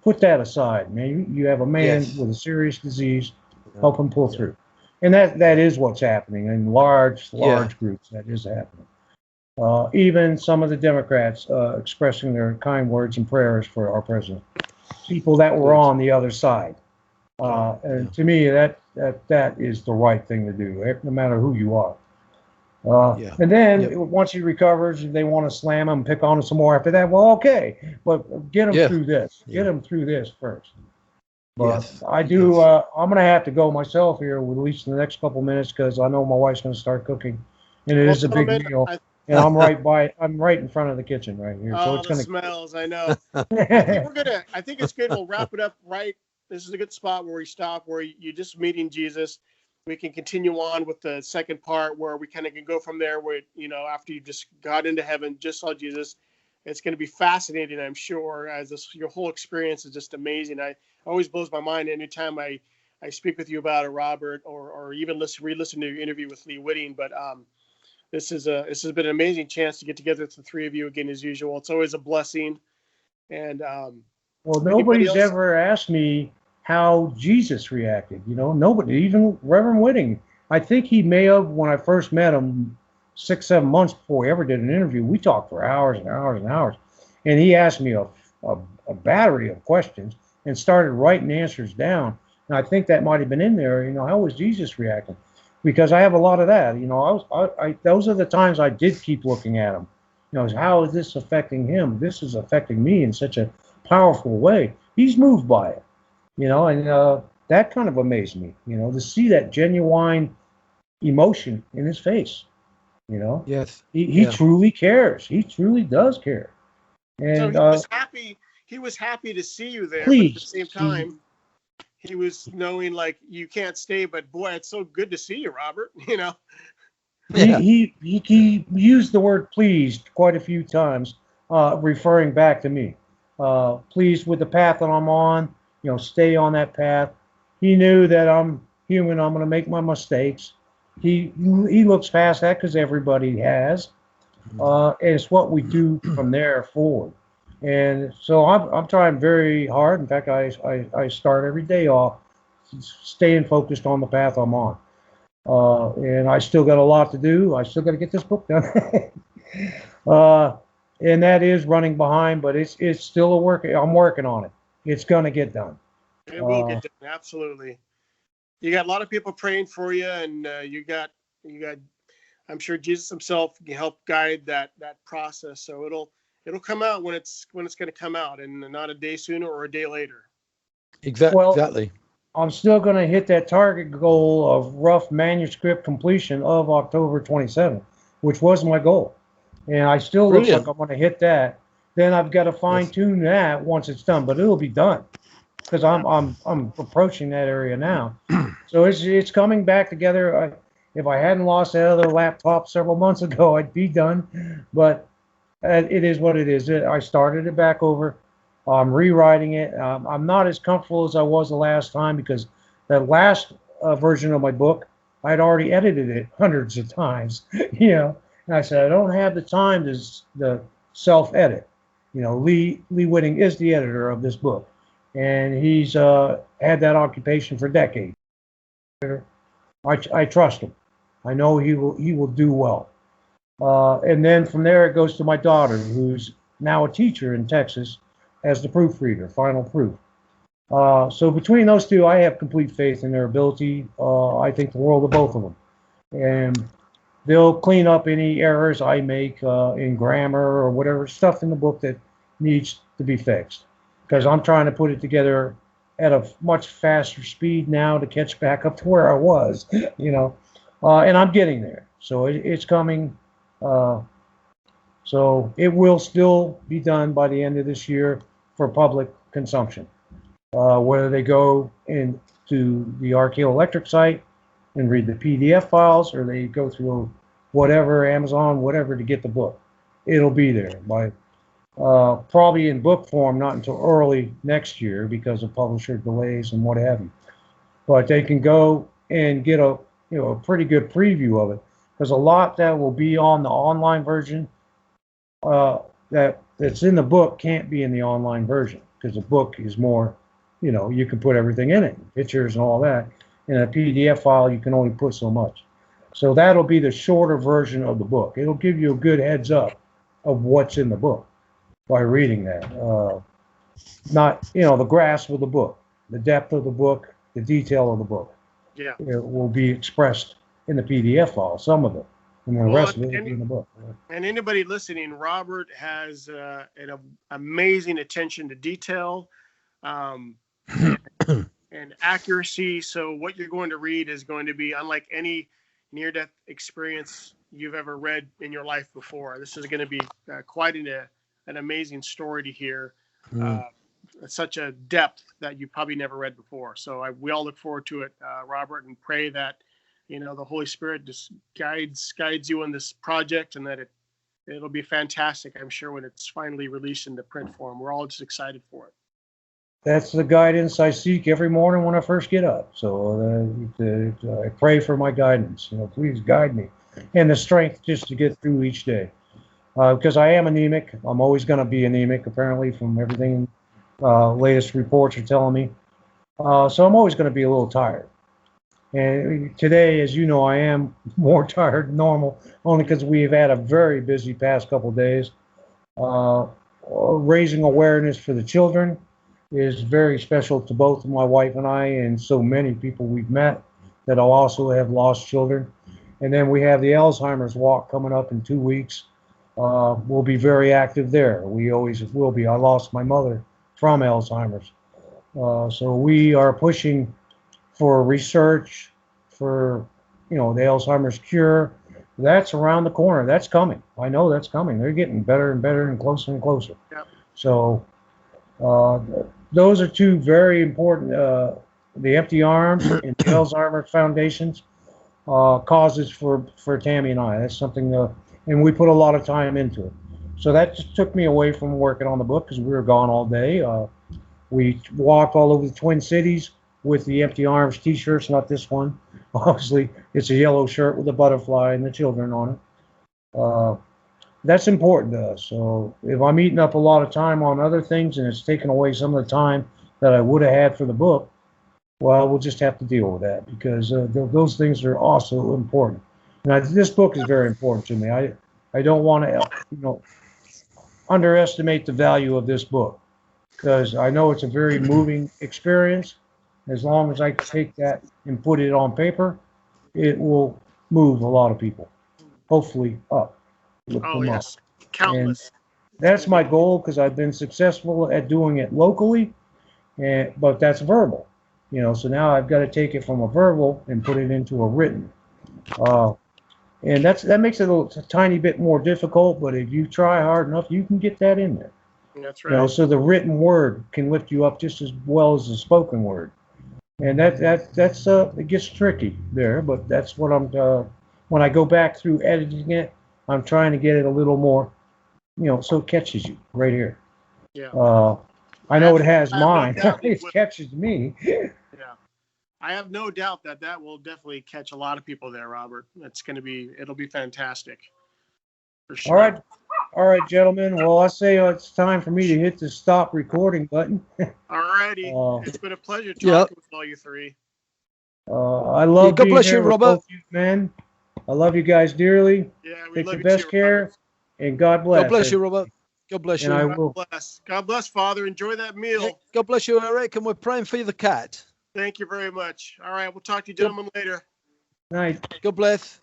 Put that aside, man. You have a man with a serious disease. Help him pull through, and that is what's happening in large groups. That is happening. Even some of the Democrats expressing their kind words and prayers for our president. People that were on the other side. And to me, that is the right thing to do, no matter who you are. And then once he recovers, if they want to slam him, pick on him some more after that, well, okay, but get him through this. Get him through this first. But I do. I'm gonna have to go myself here, at least in the next couple minutes, because I know my wife's gonna start cooking, and it is a big meal. And I'm right in front of the kitchen right here. So it's the smells. I know. I think it's good. We'll wrap it up right. This is a good spot where we stop, where you're just meeting Jesus. We can continue on with the second part where we kind of can go from there where, you know, after you just got into heaven, just saw Jesus. It's going to be fascinating, I'm sure, as your whole experience is just amazing. I always blows my mind anytime I speak with you about it, Robert, or even re-listen to your interview with Lee Whitting. But this has been an amazing chance to get together with the three of you again, as usual. It's always a blessing. And well, nobody's ever asked me how Jesus reacted. You know, nobody, even Reverend Whitting. I think he may have, when I first met him 6-7 months before we ever did an interview, we talked for hours and hours and hours. And he asked me a a battery of questions and started writing answers down. And I think that might have been in there. You know, how was Jesus reacting? Because I have a lot of that. You know, those are the times I did keep looking at him. You know, how is this affecting him? This is affecting me in such a powerful way. He's moved by it. You know, and that kind of amazed me. You know, to see that genuine emotion in his face. You know, yes, he truly cares. He truly does care. And so he was happy. He was happy to see you there. Please. But at the same time, he was knowing like you can't stay. But boy, it's so good to see you, Robert. You know. Yeah. He used the word pleased quite a few times, referring back to me. Pleased with the path that I'm on. You know, stay on that path. He knew that I'm human. I'm going to make my mistakes. He looks past that because everybody has. And it's what we do from there forward. And so I'm trying very hard. In fact, I start every day off staying focused on the path I'm on. And I still got a lot to do. I still got to get this book done. And that is running behind, but it's still a work. I'm working on it. It's going to get done. It will get done. Absolutely. You got a lot of people praying for you, and you got. I'm sure Jesus himself can help guide that process. So it'll come out when it's going to come out, and not a day sooner or a day later. Exactly. I'm still going to hit that target goal of rough manuscript completion of October 27th, which was my goal. And I still look like I'm going to hit that. Then I've got to fine tune that once it's done, but it'll be done because I'm approaching that area now. So it's coming back together. If I hadn't lost that other laptop several months ago, I'd be done. But it is what it is. I started it back over. I'm rewriting it. I'm not as comfortable as I was the last time because that last version of my book, I'd already edited it hundreds of times, you know. And I said, I don't have the time to self-edit. You know, Lee Whitting is the editor of this book, and he's had that occupation for decades. I trust him. I know he will do well. And then from there it goes to my daughter, who's now a teacher in Texas, as the proofreader, final proof. So between those two, I have complete faith in their ability. I think the world of both of them. And they'll clean up any errors I make in grammar or whatever stuff in the book that needs to be fixed. Because I'm trying to put it together at a much faster speed now to catch back up to where I was, you know. And I'm getting there. So it's coming. So it will still be done by the end of this year for public consumption. Whether they go into the RKO Electric site and read the PDF files, or they go through whatever, Amazon, whatever, to get the book. It'll be there by probably in book form, not until early next year because of publisher delays and what have you. But they can go and get a pretty good preview of it, because a lot that will be on the online version that's in the book can't be in the online version, because the book is more, you can put everything in it, pictures and all that. In a PDF file, you can only put so much. So that'll be the shorter version of the book. It'll give you a good heads up of what's in the book by reading that. Not, the grasp of the book, the depth of the book, the detail of the book. Yeah. It will be expressed in the PDF file, some of it, and the rest of it will be in the book. And anybody listening, Robert has an amazing attention to detail and accuracy. So what you're going to read is going to be unlike any near-death experience you've ever read in your life before. This is going to be quite an amazing story to hear. Such a depth that you probably never read before. So we all look forward to it, Robert, and pray that the Holy Spirit just guides you in this project, and that it'll be fantastic. I'm sure when it's finally released in the print form, we're all just excited for it. That's the guidance I seek every morning when I first get up. So I pray for my guidance. Please guide me, and the strength just to get through each day. Because I am anemic. I'm always going to be anemic, apparently, from everything latest reports are telling me. So I'm always going to be a little tired. And today, as you know, I am more tired than normal, only because we've had a very busy past couple of days. raising awareness for the children is very special to both my wife and I, and so many people we've met that also have lost children. And then we have the Alzheimer's walk coming up in 2 weeks. We'll be very active there. We always will be. I lost my mother from Alzheimer's. So we are pushing for research for, the Alzheimer's cure. That's around the corner. That's coming. I know that's coming. They're getting better and better and closer. Yep. So those are two very important, the Empty Arms and the Alzheimer's Foundation's causes for Tammy and I. That's something, and we put a lot of time into it. So that just took me away from working on the book because we were gone all day. We walked all over the Twin Cities with the Empty Arms t-shirts, not this one. Obviously, it's a yellow shirt with a butterfly and the children on it. That's important to us. So if I'm eating up a lot of time on other things and it's taking away some of the time that I would have had for the book, well, we'll just have to deal with that because those things are also important. And this book is very important to me. I don't want to, underestimate the value of this book because I know it's a very moving experience. As long as I take that and put it on paper, it will move a lot of people, hopefully up. Oh, yes. Countless. And that's my goal because I've been successful at doing it locally, but that's verbal. So now I've got to take it from a verbal and put it into a written. And that makes it a tiny bit more difficult, but if you try hard enough, you can get that in there. That's right. So the written word can lift you up just as well as the spoken word. And that's it gets tricky there, but that's what I'm when I go back through editing it, I'm trying to get it a little more, so it catches you right here. Yeah. I know it has I have mine. no doubt It catches me. Yeah. I have no doubt that will definitely catch a lot of people there, Robert. It'll be fantastic. For sure. All right, gentlemen. Well, I say it's time for me to hit the stop recording button. All righty. It's been a pleasure talking with all you three. I love God being bless here you, with Robert. both you men. I love you guys dearly. Yeah, we Take love the you best too, care, Robert. and God bless. God bless you, Robert. God bless you. And I God will. bless. God bless, Father. Enjoy that meal. God bless you, Eric. And we're praying for the cat. Thank you very much. All right. We'll talk to you gentlemen later. Night. God bless.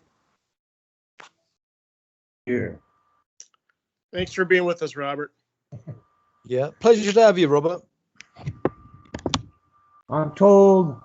Here. Thanks for being with us, Robert. Yeah. Pleasure to have you, Robert. I'm told